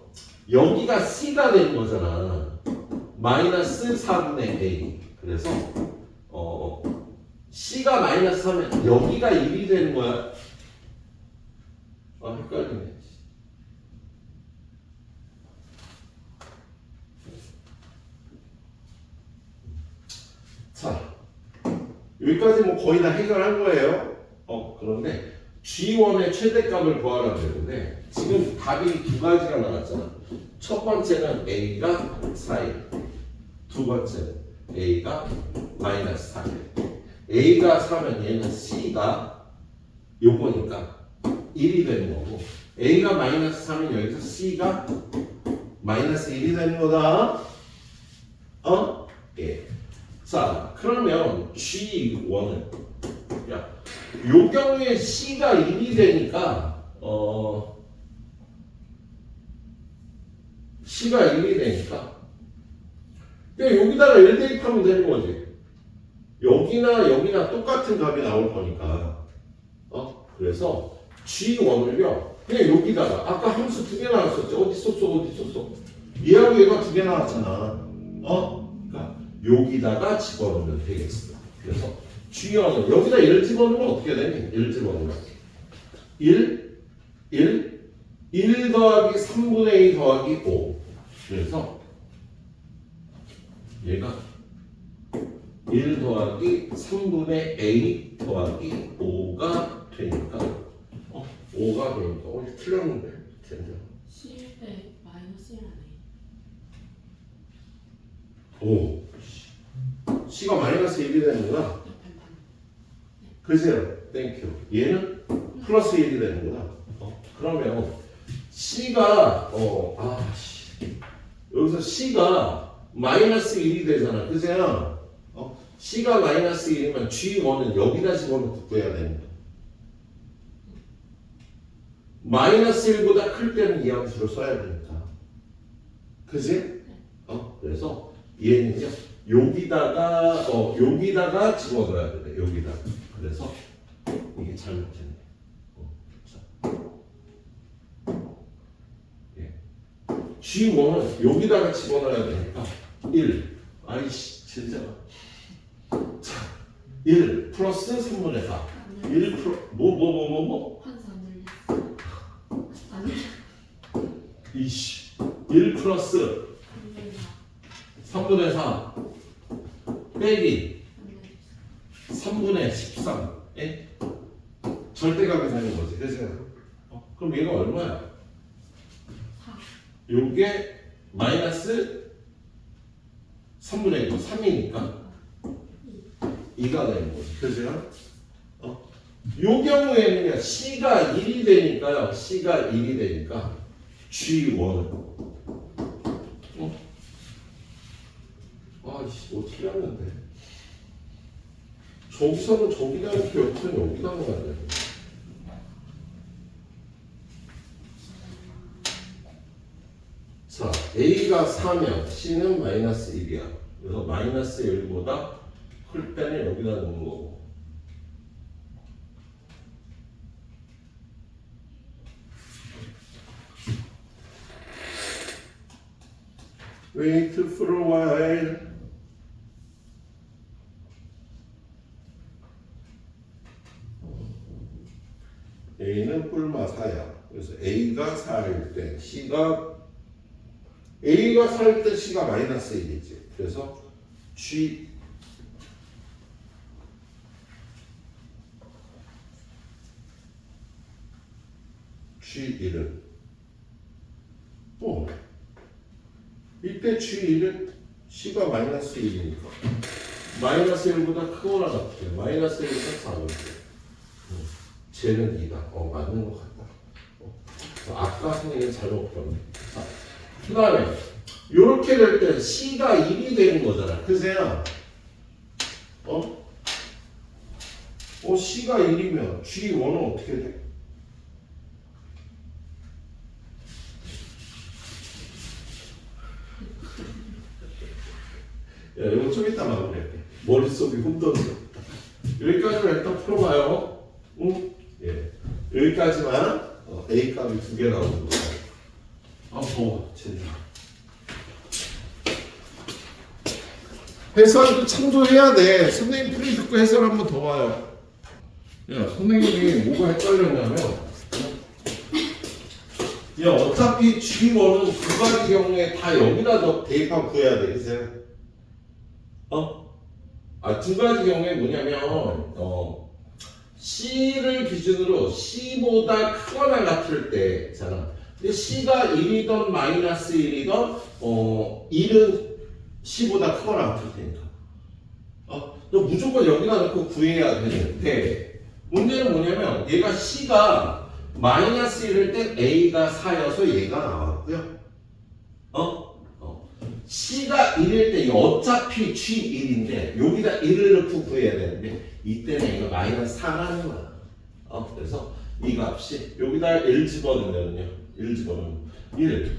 여기가 C가 되는 거잖아. 마이너스 4분의 A. 그래서 C가 마이너스 4면 여기가 1이 되는 거야. 헷갈리네. 자, 여기까지 뭐 거의 다 해결한 거예요. 그런데 G1의 최대값을 구하라 그랬는데 지금 답이 두 가지가 나왔잖아. 첫 번째는 A가 4일, 두 번째는 A가 마이너스 4일. A가 4면 얘는 C가 요거니까 1이 되는 거고, A가 마이너스 3은 여기서 C가 마이너스 1이 되는 거다. 예. 자, 그러면 G1은 요 경우에 C가 1이 되니까 C가 1이 되니까 그냥 여기다가 1 대입하면 되는 거지. 여기나 똑같은 값이 나올 거니까. 그래서 G1을요 그냥 여기다가 아까 함수 두 개 나왔었죠. 어디 썼어? 얘하고 얘가 두 개 나왔잖아. 그러니까 여기다가 집어넣으면 되겠어. 그래서 G1은 여기다 1 집어넣으면 어떻게 되니? 1 집어넣으면 1 더하기 3분의 2 더하기 5. 그래서 얘가 1 더하기 3분의 A 더하기 5가 되니까 5가 되니까 틀렸는데 진짜. C에 마이너스 1 아니에요? 오, C가 마이너스 1이 되는구나. 그죠? 땡큐. 얘는 플러스 1이 되는구나. 그러면 C가 여기서 C가 마이너스 1이 되잖아. 그죠? C가 마이너스 1이면 G1은 여기다 집어넣고 구해야 됩니다. 마이너스 1보다 클 때는 이 함수를 써야 되니까. 그지? 그래서 얘는요 여기다가 집어넣어야 돼. 여기다가. 그래서 이게 잘못됐네. G1은 여기다가 집어넣어야 되니까 1. 아이씨 진짜. 자, 1 플러스 3분의 4. 1 플러스 뭐? 환산 늘렸어. 아니. 이씨. 1 플러스 3분의 4 빼기 3분의 13. 에? 절대값이 되는 거지. 그래서 그럼 얘가 얼마야? 4. 요게 마이너스 3분의 1, 3이니까 2가 되는 거지. 그죠? 요 경우에는 C가 1이 되니까요. C가 1이 되니까 G1은 아이씨 뭐 틀렸는데 저기서는 저기다 이렇게 여기서는 여기다 넣어야 돼. 자, A가 4면 C는 마이너스 1이야. 그래서 마이너스 1보다 클 때는 여기다 넣는 거고. Wait for a while. A는 뿔마 4야. 그래서 A가 4일 때 A가 4일 때 C가 마이너스 1이지. 그래서 G G1은 또 이때 G1은 C가 마이너스 1이니까 마이너스 1보다 크거나 같아요. 마이너스 1보다 작을게요. 쟤는 2다. 맞는 것 같다. 아까 선생님이 잘못 풀었네. 그 다음에 이렇게 될 때 C가 1이 되는 거잖아. 그세요? C가 1이면 G1은 어떻게 돼? 야, 이거 좀 이따 마무리할게. 머릿속이 혼돈스럽다. 여기까지만 일단 풀어봐요. 응? 예. 여기까지만 A 값이 2개 나오는 거. 더워. 진짜. 해설도 참조해야 돼. 선생님 풀이 듣고 해설 한번 더 봐요. 야, 선생님이 뭐가 헷갈렸냐면, 야, 어차피 G1은 두 가지 경우에 다 여기다 대입하고 구해야 돼. 그죠? 두 가지 경우에 뭐냐면, C를 기준으로 C보다 크거나 같을 때잖아. 근데 C가 1이던 마이너스 1이던 1은 C보다 크거나 같을 테니까. 너 무조건 여기다 넣고 구해야 되는데 문제는 뭐냐면 얘가 C가 마이너스 1일 때 A가 4여서 얘가 나왔고요. C가 1일 때 어차피 G1인데 여기다 1을 넣고 구해야 되는데 이때는 이거 마이너스 4라는 거야. 그래서 이 값이 여기다 1 집어넣으면요. 1 집어넣으면 1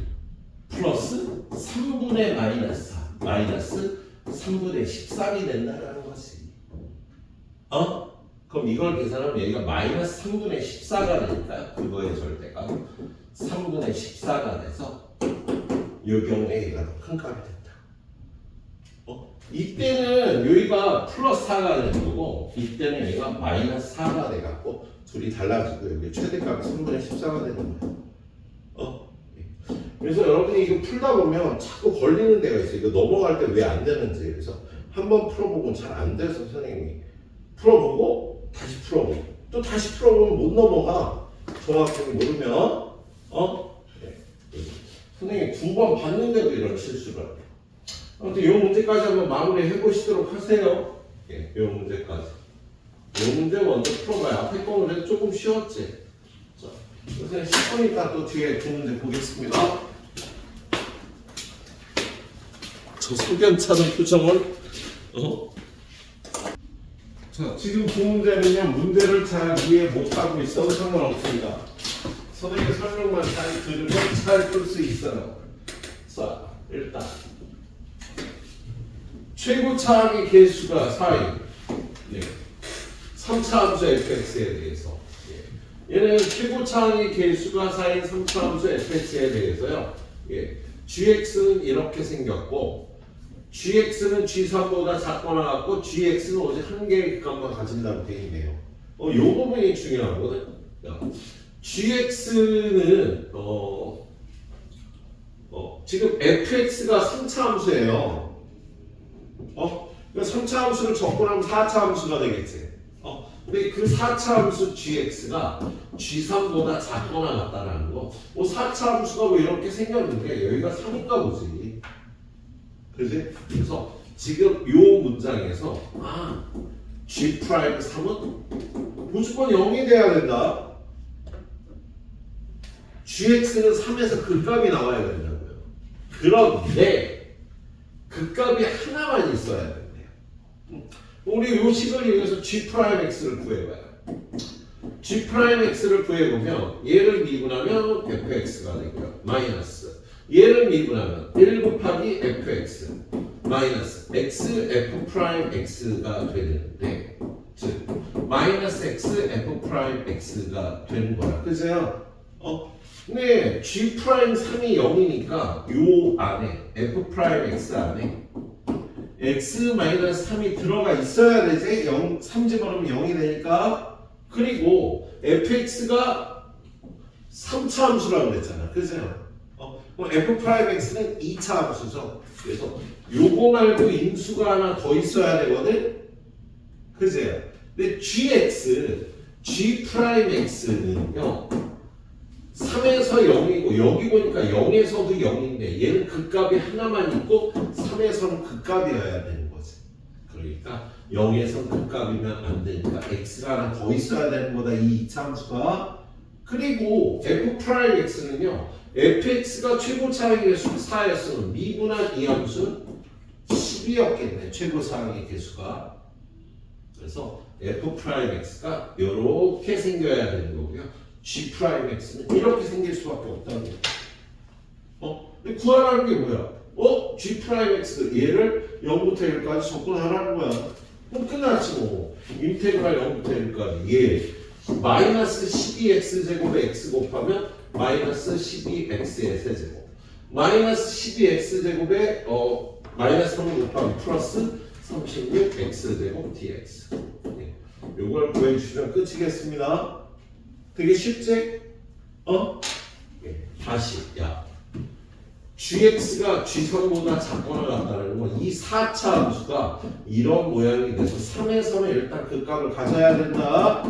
플러스 3분의 마이너스 4 마이너스 3분의 13이 된다라는 거지. 그럼 이걸 계산하면 여기가 마이너스 3분의 14가 되니까 그거의 절대값 3분의 14가 돼서 이 경우에 얘가 더 큰 값이 된다. 이때는 여기가 플러스 4가 되는 거고 이때는 여기가 마이너스 4가 돼갖고 둘이 달라지고 여기 최대값이 3분의 14가 되는 거예요. 그래서 여러분이 이거 풀다 보면 자꾸 걸리는 데가 있어요. 이거 넘어갈 때 왜 안 되는지. 그래서 한번 풀어보고 잘 안 돼서 선생님이 풀어보고 다시 풀어보고 또 다시 풀어보면 못 넘어가. 정확하게 모르면 선생님이 2번 봤는데도 이런 실수를 해요. 아무튼 이 문제까지 한번 마무리 해보시도록 하세요. 이 문제까지. 이 문제 먼저 풀어봐요. 앞에 거 문제 조금 쉬웠지? 자, 선생님 10분이니까 또 뒤에 두 문제 보겠습니다. 저 석연찮은 표정을 자, 지금 두 문제는요, 문제를 잘 이해 못하고 있어도 상관없습니다. 선생님 설명만 잘 들으면 잘 풀 수 있어요. 자, 일단 최고 차항의 개수가 4인 3차 함수 fx에 대해서 얘는 최고 차항의 개수가 4인 3차 함수 fx에 대해서요. gx는 이렇게 생겼고 gx는 g3보다 작거나 같고 gx는 오직 한 개의 값만 가진다고 되어 있네요. 이 부분이 중요하거든. gx는 지금 fx가 3차 함수예요. 3차 함수를 적분하면 4차 함수가 되겠지. 근데 그 4차 함수 gx가 g3보다 작거나 같다라는 거. 4차 함수가 뭐 이렇게 생겼는데 여기가 3인가 보지. 그지? 그래서 지금 요 문장에서 G'3은 무조건 0이 돼야 된다. GX는 3에서 그 값이 나와야 된다고요. 그런데 그 값이 하나만 있어야 된대요. 우리 요 식을 이용해서 G'X를 구해봐요. G'X를 구해보면 얘를 미분하면 fx가 되고요. 마이너스 얘를 미분하면 1 곱하기 fx 마이너스 x f'x가 되는데 즉 마이너스 x f'x가 되는 거야. 그죠? 근데 G'3이 0이니까 요 안에 f'x 안에 x-3이 들어가 있어야 되지. 3 집어넣으면 0이 되니까. 그리고 fx가 3차 함수라고 그랬잖아. 그죠? f 프라임 x는 2차 함수죠. 그래서 요거 말고 인수가 하나 더 있어야 되거든. 그제요. 근데 g 프라임 x는요 3에서 0이고 여기 보니까 0에서도 0인데 얘는 극값이 하나만 있고 3에서는 극값이어야 되는 거지. 그러니까 0에서 극값이면 안 되니까 x가 하나 더 있어야 되는 거다 이 2차 함수가. 그리고 f 프라임 x는요 fx가 최고 차항의 개수 4였으면 미분한 이 함수는 10이었겠네 최고 차항의 개수가. 그래서 f 프라임 x가 이렇게 생겨야 되는 거고요. g 프라임 x는 이렇게 생길 수밖에 없다는 거예요. 근데 구하라는 게 뭐야? g 프라임 x 얘를 0부터 1까지 접근하라는 거야. 그럼 끝났지 뭐. 인테그랄 0부터 1까지 얘 마이너스 12x 제곱에 x 곱하면 마이너스 12x의 세제곱 마이너스 12x 제곱에 마이너스 3을 곱하면 플러스 36x 제곱 dx. 요걸 구해주시면 끝이겠습니다. 되게 쉽지? 다시 야 gx가 g선보다 작거나 같다는 건 이 4차 함수가 이런 모양이 돼서 3에서는 일단 극값을 가져야 된다.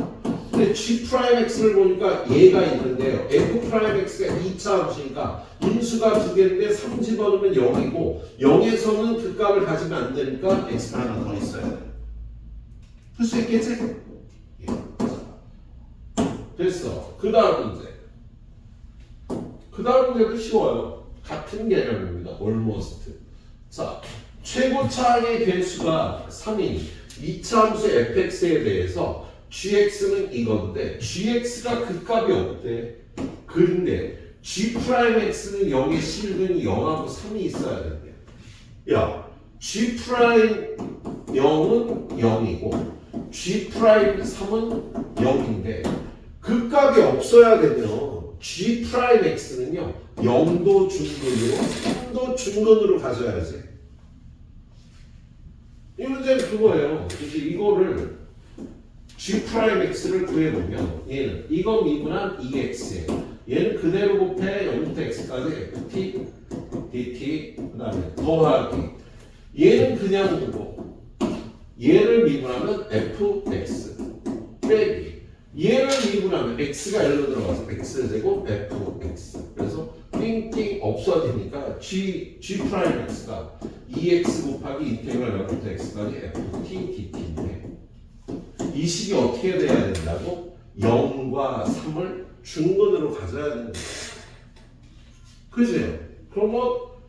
근데 g 프라임 x를 보니까 얘가 있는데요. f 프라임 x가 2차 함수니까 인수가 두 개인데 3 집어넣으면 0이고 0에서는 극값을 가지면 안 되니까 x가 하나 더 있어야 돼. 풀 수 있겠지? 됐어. 그 다음 문제. 그 다음 문제도 쉬워요. 같은 개념입니다. almost. 자, 최고 차항의 개수가 3인 2차 함수 fx에 대해서 gx는 이건데 gx가 극값이 없대. 근데 g 프라임 x는 0의 실근이 0하고 3이 있어야 된대. 야, g 프라임 0은 0이고 g 프라임 3은 0인데 극값이 없어야 되면 g 프라임 x는요 0도 중근으로 3도 중근으로 가져야지. 이 문제는 그거예요. 이제 이거를 g 프라임 x를 구해보면 얘는 이거 미분한 2x에 얘는 그대로 곱해 0부터 x까지 ft dt 그 다음에 더하기 얘는 그냥 두고 얘를 미분하면 fx 빼기 얘를 미분하면 x가 1로 들어가서 x제곱 fx 그래서 띵띵 없어지니까 g 프라임 x가 2x 곱하기 인테그랄 0부터 x까지 ft dt인데 이 식이 어떻게 돼야 된다고? 0과 3을 중근으로 가져야 되는 거예요. 그죠? 그러면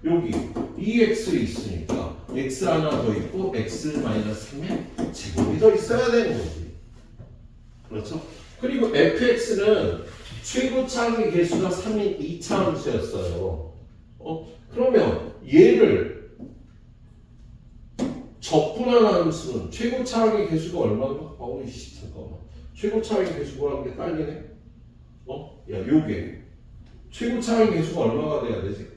여기 2x 있으니까 x 하나 더 있고 x-3의 제곱이 더 있어야 되는 거지. 그렇죠? 그리고 fx는 최고 차항의 개수가 3인 2차 함수였어요. 그러면 얘를 적분한 함수는 최고 차항의 개수가 얼마인가? 이씨 잠깐만. 최고 차항의 개수가 게 딸리네. 야 요게 최고 차항의 개수가 얼마가 돼야 되지?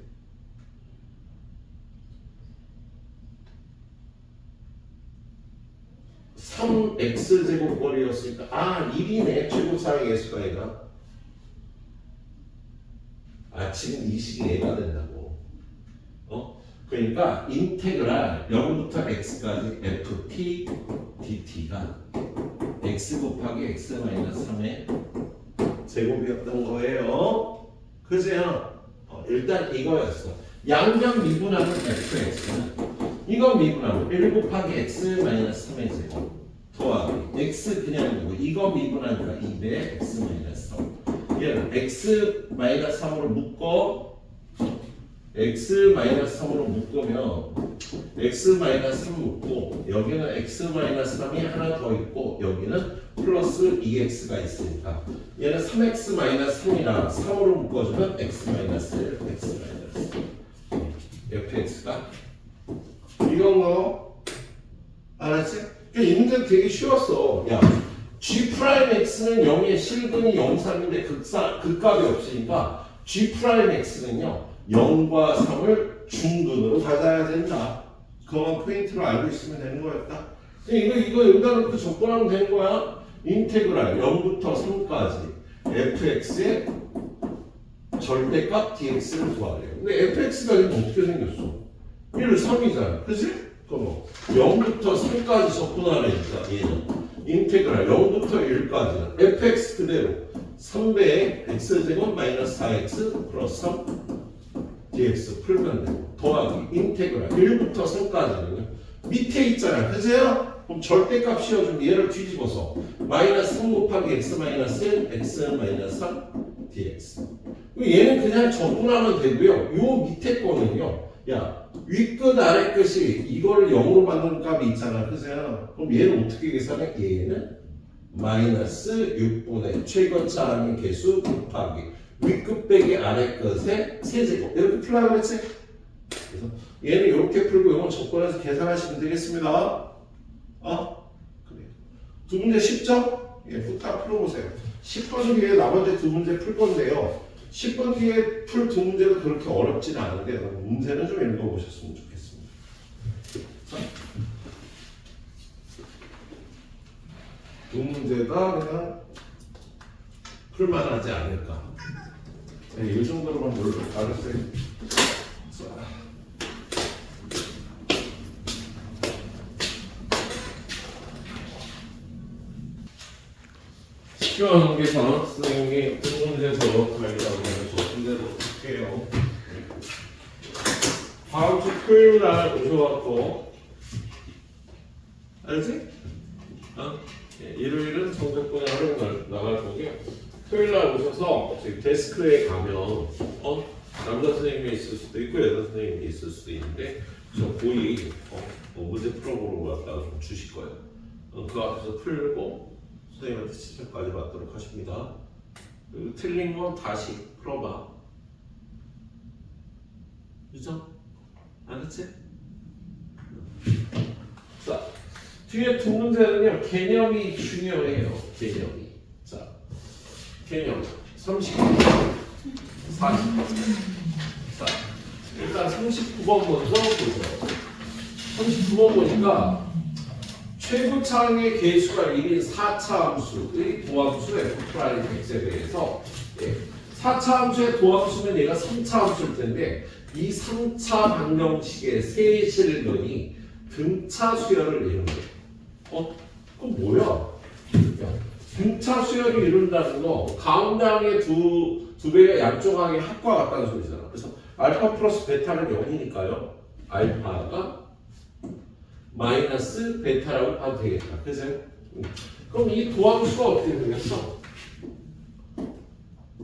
3x 제곱거리였으니까 1이네 최고 차항의 개수가 얘가. 지금 이 식이 얘가 된다고. 그러니까 인테그랄 0부터 x까지 ft dt가 x 곱하기 x-3의 제곱이었던 거예요. 그죠? 일단 이거였어. 양변 미분하는 fx는 이거 미분하면 1 곱하기 x-3의 제곱 더하기 x 그냥 이거 이거 미분하니까 2배 x-3 얘는 x-3으로 묶어 x-3으로 묶으면 x-3 묶고 여기는 x-3이 하나 더 있고 여기는 플러스 2x가 있으니까 얘는 3x-3이랑 3으로 묶어주면 x-1 x-3 fx가 이런 거 알았지? 이 문제는 되게 쉬웠어. 야 g 프라임 x는 0의 실근이 0, 3인데 극값이 없으니까 g 프라임 x는요 0과 3을 중근으로 가져야 된다. 그것만 포인트로 알고 있으면 되는 거였다. 이거 여기다 놓고 접근하면 되는 거야. 인테그랄 0부터 3까지 fx의 절대값 dx를 구하래요. 근데 fx가 지금 어떻게 생겼어? 1, 3이잖아. 그치? 그럼 0부터 3까지 접근하라니까 얘는 인테그랄 0부터 1까지는 fx 그대로 3배의 x제곱 마이너스 4x 플러스 3 dx 풀면 되고 더하기 인테그랄 1부터 3까지는요 밑에 있잖아. 그죠? 그럼 절대값 씌워주면 얘를 뒤집어서 마이너스 3 곱하기 x 마이너스 1 x 마이너스 3 dx 얘는 그냥 적분하면 되고요. 요 밑에 거는요 야 윗끝 아래 끝이 이거를 0으로 받는 값이 있잖아. 그죠? 그럼 얘는 어떻게 계산해? 얘는 마이너스 6분의 최고차항의 개수 곱하기 윗끝 빼기 아래 끝의 세제곱 이렇게 풀라고 그랬지? 그래서 얘는 이렇게 풀고 이건 적분해서 계산하시면 되겠습니다. 그래요. 두 문제 쉽죠? 예, 후딱 풀어보세요. 10번 뒤에 나머지 두 문제 풀 건데요. 10번 뒤에 풀 두 문제도 그렇게 어렵진 않은데 문제는 좀 읽어보셨으면 좋겠습니다. 자, 두 문제가 그냥 풀만하지 않을까. 네, 이 정도로만 몰라. 알았어요. 시험계산 선생님이 두 문제에서 관리하고 저 문제로 할게요. 다음 주 토요일 날 오셔갖고 알지? 일요일은 성적분의 활용을 나갈 거고요. 토요일 날 오셔서 저희 데스크에 가면 남자 선생님이 있을 수도 있고 여자 선생님이 있을 수도 있는데 저 고이 문제 풀어보러 갖다가 주실 거예요. 그 앞에서 풀고 선생님한테 지적까지 받도록 하십니다. 그리고 틀린 건 다시 풀어봐. 그죠? 알았지? 자, 뒤에 두 문제는요, 개념이 중요해요. 개념이. 자, 개념. 39번, 40번. 자, 일단 39번 먼저 보죠. 39번 보니까 최고차항의 개수가 1인 4차 함수의 도함수 f'(x'에 대해서 4차 함수의 도함수면 얘가 3차 함수일 텐데 이 3차 방정식의 세실근이 등차 수열을 이룬다. 그럼 뭐야? 야, 등차 수열을 이룬다는 거 가운데 항의 두 배가 양쪽 항의 합과 같다는 소리잖아. 그래서 알파 플러스 베타는 0이니까요. 알파가 마이너스 베타라고 봐도 되겠다. 그죠? 그럼 이 도함수가 어떻게 생겼어?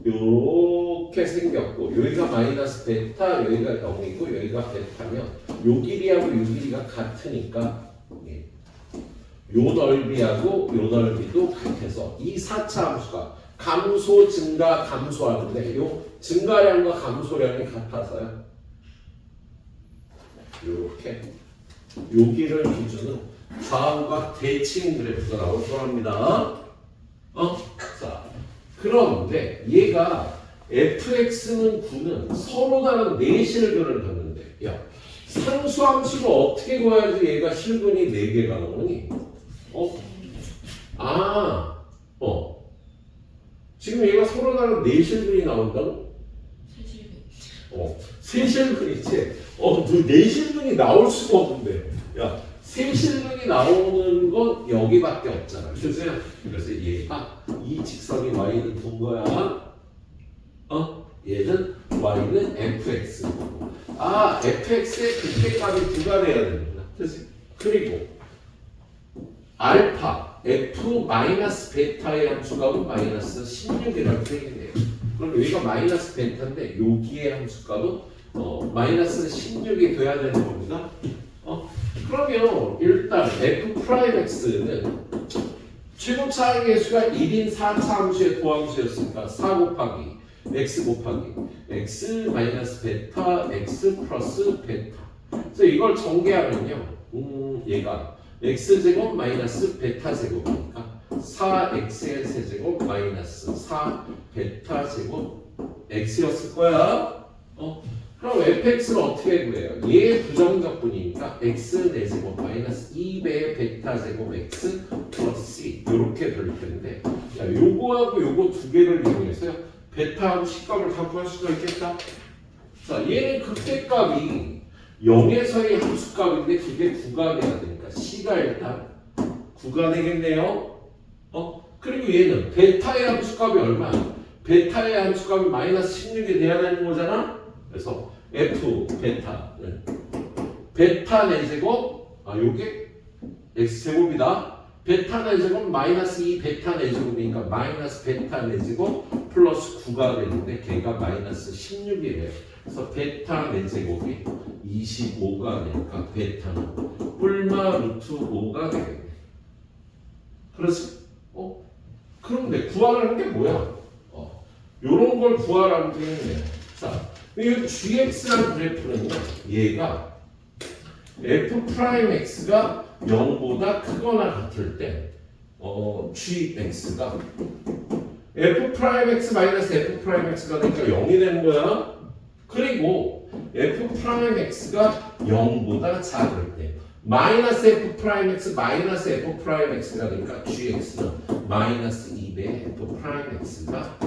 요렇게 생겼고 여기가 마이너스 베타, 여기가 0이고 여기가 베타면 요 길이하고 요 길이가 같으니까 요 넓이하고 요 넓이도 같아서 이 4차 함수가 감소, 증가, 감소하는데 요 증가량과 감소량이 같아서요. 요렇게 여기를 기준으로 좌우가 대칭 그래프가 나올 거랍니다. 자, 그런데 얘가 fx는 9는 서로 다른 네 실근을 갖는데 야, 상수함수를 어떻게 구해야지 얘가 실근이 4개가 나오니? 지금 얘가 서로 다른 네 실근이 나온다고? 세실근이지. 네 실근이 나올 수가 없는데. 야, 세실근이 나오는 건 여기밖에 없잖아. 그래서 얘가 이 직선이 y는 둔 거야. 얘는 y는 fx. fx의 극대값이 2가 돼야 됩니다. 그치? 그리고 알파, f 마이너스 베타의 함수가 마이너스 16이라고 되겠네요. 그럼 여기가 마이너스 베타인데 여기의 함수값은 마이너스 16이 돼야 되는 겁니다. 그러면 일단 f 프라임 x는 최고차항 개수가 1인 4차 함수의 도함수였으니까 4 곱하기 x 곱하기 x 마이너스 베타 x 플러스 베타. 그래서 이걸 전개하면요, 얘가 x제곱 마이너스 베타 제곱이니까 4x의 세제곱 마이너스 4 베타 제곱 x였을 거야. 그럼 fx를 어떻게 구해요? 얘의 부정적분이니까 x 4제곱 마이너스 2배의 베타 제곱 x 플러스 c 이렇게 될 텐데, 자, 요거하고 요거 두 개를 이용해서요 베타하고 C값을 다 구할 수가 있겠다. 자, 얘는 극대값이 0에서의 함수값인데 그게 9가 돼야 되니까 C가 일단 9가 되겠네요. 그리고 얘는 베타의 함수값이 얼마야? 베타의 함수값이 마이너스 16이 돼야 되는 거잖아. 그래서 F 베타는 베타 4제곱 요게 X제곱이다. 베타 4제곱 마이너스 2 베타 4제곱이니까 마이너스 베타 4제곱 플러스 9가 되는데 걔가 마이너스 16이래요. 그래서 베타 4제곱이 25가 되니까 베타는 뿔마 루트 5가 되겠네. 그래서 그런데 구하라는 게 뭐야? 요런 걸 구하라고 되어 있네요. 자, 이 gx라는 그래프는요, 얘가 f'x가 0보다 크거나 같을 때, gx가 f'x 마이너스 f'x가 되니까 0이 되는 거야. 그리고 f'x가 0보다 작을 때, 마이너스 f'x 마이너스 f'x가 되니까 gx는 마이너스 2배 f'x가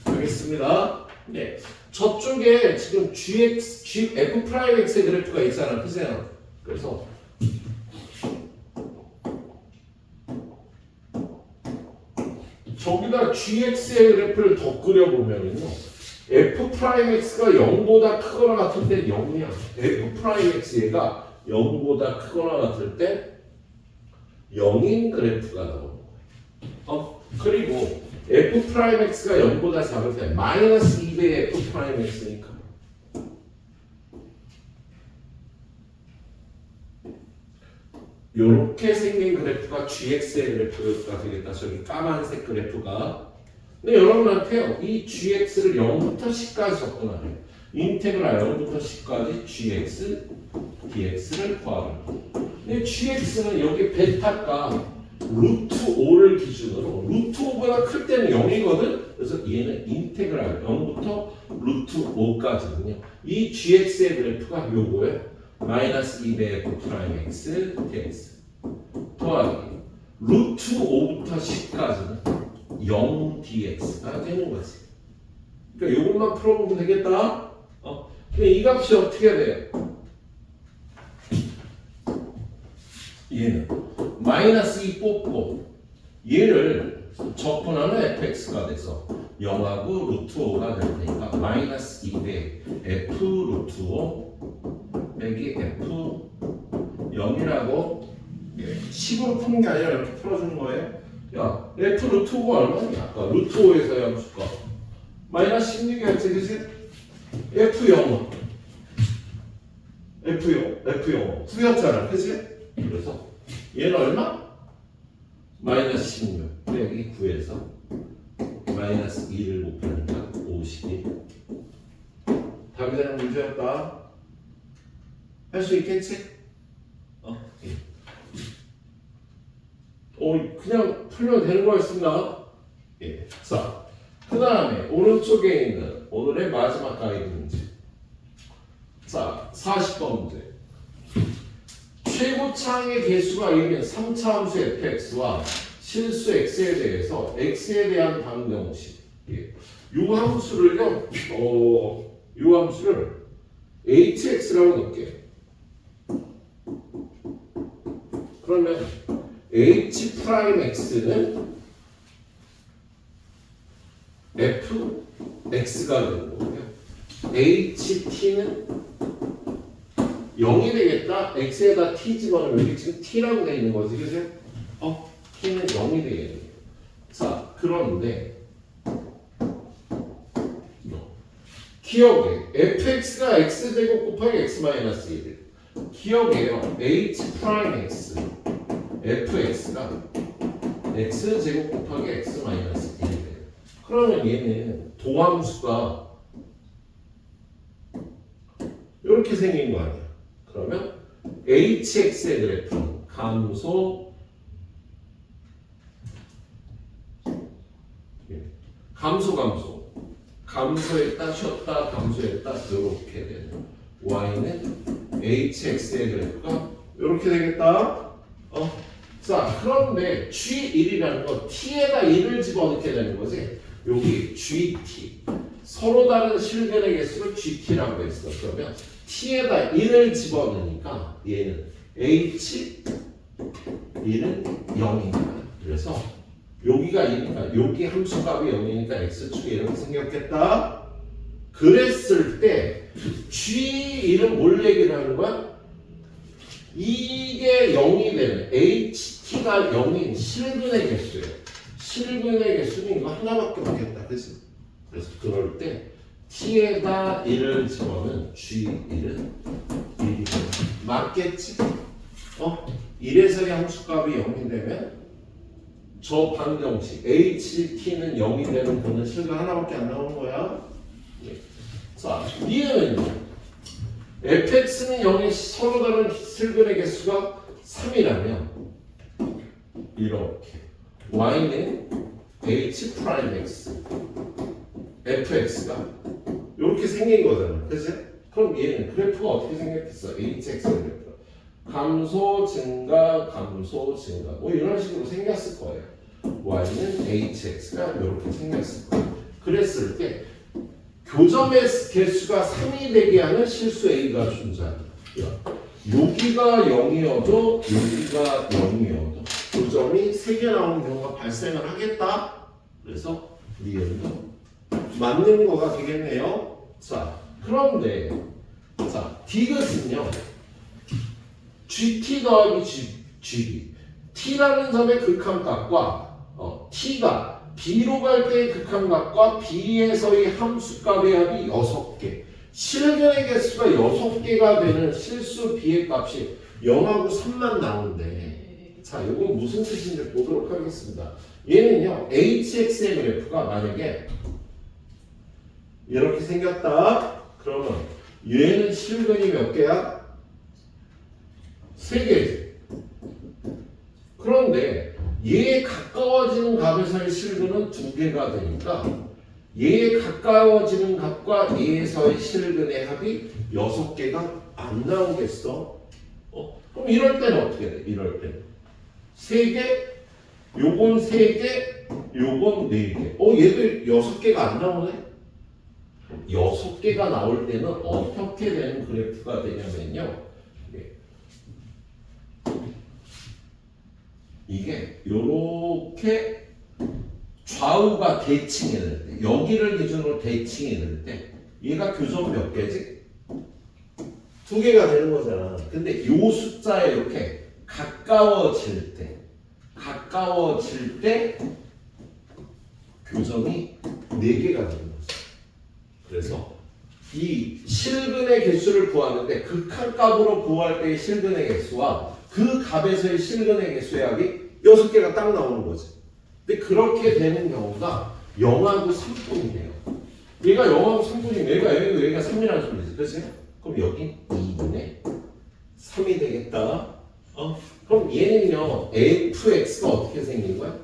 되겠습니다. 네, 저쪽에 지금 f'x의 그래프가 있잖아, 그죠? 그래서 저기다 gx의 그래프를 더 그려보면요, f'x가 0보다 크거나 같을 때 0이야. f'x 얘가 0보다 크거나 같을 때 0인 그래프가 나오는 거야. 그리고 f'x가 0보다 작을 때 마이너스 2배의 f'x니까 요렇게 생긴 그래프가 gx의 그래프가 되겠다. 저기 까만색 그래프가. 근데 여러분한테요, 이 gx를 0부터 10까지 접근하래요. 인테그랄 0부터 10까지 gx, dx를 구하라. 근데 gx는 여기 베타가 루트 5를 기준으로 루트 5보다 클 때는 0이거든. 그래서 얘는 인테그랄 0부터 루트 5까지거든요. 이 gx의 그래프가 요거예요. 마이너스 2배 f'x dx 더하기 루트 5부터 10까지는 0 dx가 되는 거지. 그러니까 요것만 풀어보면 되겠다. 근데 이 값이 어떻게 돼요? 얘는 마이너스 2 뽑고 얘를 적분하면 fx가 돼서 0하고 루트 5가 될 테니까 마이너스 2배 f 루트 5 빼기 f 0이라고 10으로 푸는 게 아니라 이렇게 풀어주는 거예요. 야, f 루트 5가 얼마냐? 아까 루트 5에서의 함수가 마이너스 16이었지, 그치? f0은 f0 9였잖아, 그치? 그래서 얘는 얼마? 마이너스 16 빼기 9에서 마이너스 2를 곱하니까 51. 답이 되는 문제였다. 할 수 있겠지? 예. 그냥 풀면 되는 거였습니다. 예. 자, 그 다음에 오른쪽에 있는 오늘의 마지막 가이드 문제. 자, 40번 문제. 최고차항의 개수가 1인 3차 함수 fx와 실수 x에 대해서 x에 대한 방정식. 예. 요 함수를요, 요 함수를 hx라고 넣을게요. 그러면 h'x는 fx가 되는 거고요. ht는 0이 되겠다. x에다 t 집어넣으면 여기 지금 t라고 되어 있는 거지, 그죠? t는 0이 되겠네요. 자, 그런데 기억에 fx가 x제곱 곱하기 x-1 기억해요. h'x fx가 x제곱 곱하기 x-1 그러면 얘는 도함수가 이렇게 생긴 거 아니야. 그러면 hx의 그래프는 감소했다 쉬었다 감소했다 이렇게 되는 y는 hx의 그래프가 이렇게 되겠다. 자, 그런데 g1이라는 건 t에다 1을 집어넣게 되는 거지. 여기 GT 서로 다른 실근의 개수를 GT라고 했어. 그러면 T에다 1을 집어넣으니까 얘는 H 1은 0이니까 그래서 여기가 2니까 여기 함수값이 0이니까 X축이 이렇게 생겼겠다. 그랬을 때 G1은 뭘 얘기를 하는 거야? 이게 0이 되는 HT가 0인 실근의 개수예요. 실근의 개수는 이거 하나밖에 없겠다. 그치? 그래서 그럴 때 T에다 1을 집어넣으면 G1은 1이 맞겠지? 1에서의 함수값이 0이 되면 저 방정식 HT는 0이 되는 거는 실근 하나밖에 안 나오는 거야. 자, 이해는요. fx는 0이 서로 다른 실근의 개수가 3이라면 이렇게 y는 h 프라임 x fx가 이렇게 생긴 거잖아. 그치? 그럼 얘는 그래프가 어떻게 생겼겠어? hx 그래프 감소 증가 감소 증가 뭐 이런 식으로 생겼을 거예요. y는 hx가 이렇게 생겼을 거예요. 그랬을 때 교점의 개수가 3이 되게 하는 실수 A가 존재한다. 여기가 0이어도 여기가 0이어도 교점이 3개 나오는 경우가 발생을 하겠다. 그래서 리을도 맞는 거가 되겠네요. 자, 그런데 자, 디귿은요. GT 더하기 GB T라는 점의 극한값과 T가 B로 갈 때의 극한값과 B에서의 함수값의 합이 6개 실근의 개수가 6개가 되는 실수 B의 값이 0하고 3만 나오는데 자, 이건 무슨 뜻인지 보도록 하겠습니다. 얘는요 HX의 그래프가 만약에 이렇게 생겼다 그러면 얘는 실근이 몇 개야? 3개지. 그런데 얘에 가까워지는 값에서의 실근은 2개가 되니까 얘에 가까워지는 값과 얘에서의 실근의 합이 6개가 안 나오겠어. 그럼 이럴 때는 어떻게 돼? 이럴 때는 3개, 요건 3개, 요건 4개. 얘도 6개가 안 나오네? 6개가 나올 때는 어떻게 되는 그래프가 되냐면요. 이게 요렇게 좌우가 대칭이 될 때, 여기를 기준으로 대칭이 될 때, 얘가 교점 몇 개지? 2개가 되는 거잖아. 근데 요 숫자에 이렇게 가까워질 때, 교점이 4개가 되는 거죠. 그래서 이 실근의 개수를 구하는데 극한값으로 구할 때의 실근의 개수와 그 값에서의 실근의 개수의 합이 6개가 딱 나오는 거지. 근데 그렇게 되는 경우가 0하고 3분이에요. 얘가 0하고 3분이면 얘가 3이라는 소리지. 그렇지? 그럼 여기 2분의 3이 되겠다. 그럼 얘는요 fx가 어떻게 생긴 거야?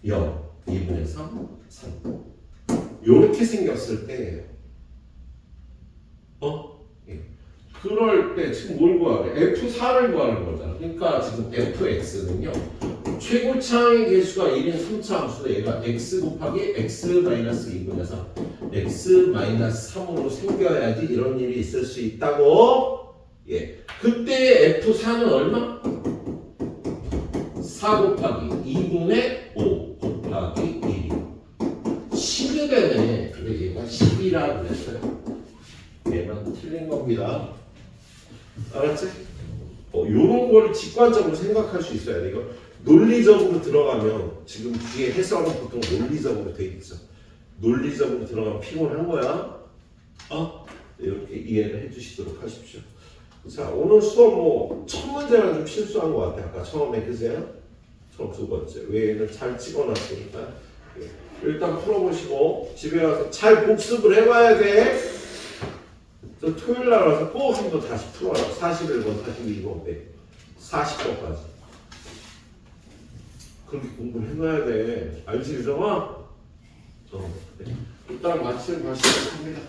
0, 2분의 3, 3. 요렇게 생겼을 때예요. 그럴 때 지금 뭘 구하래? F4를 구하는 거잖아. 그러니까 지금 fx는요. 최고차의 개수가 1인 3차 함수인데 얘가 x 곱하기 x-2분의 3 x-3으로 생겨야지 이런 일이 있을 수 있다고. 그때 F4는 얼마? 4 곱하기 2분의 5 곱하기 1이 10이 되네. 근데 얘가 10이라고 그랬어요. 얘는 틀린 겁니다. 알았지? 요런 걸 직관적으로 생각할 수 있어야 돼. 이거 논리적으로 들어가면 지금 뒤에 해석은 보통 논리적으로 돼 있죠. 논리적으로 들어가면 피곤한 거야. 이렇게 이해를 해주시도록 하십시오. 자, 오늘 수업 첫 문제는 좀 실수한 것 같아. 아까 처음에 그제요? 처음 2번째. 외에는 잘 찍어놨으니까 일단 풀어보시고 집에 와서 잘 복습을 해봐야 돼. 저 토요일 날 와서 꼭 한번 다시 풀어요. 41번, 42번 빼 40번까지. 그렇게 공부를 해놔야 돼. 알지, 유정아? 일단 마치는 마치겠습니다.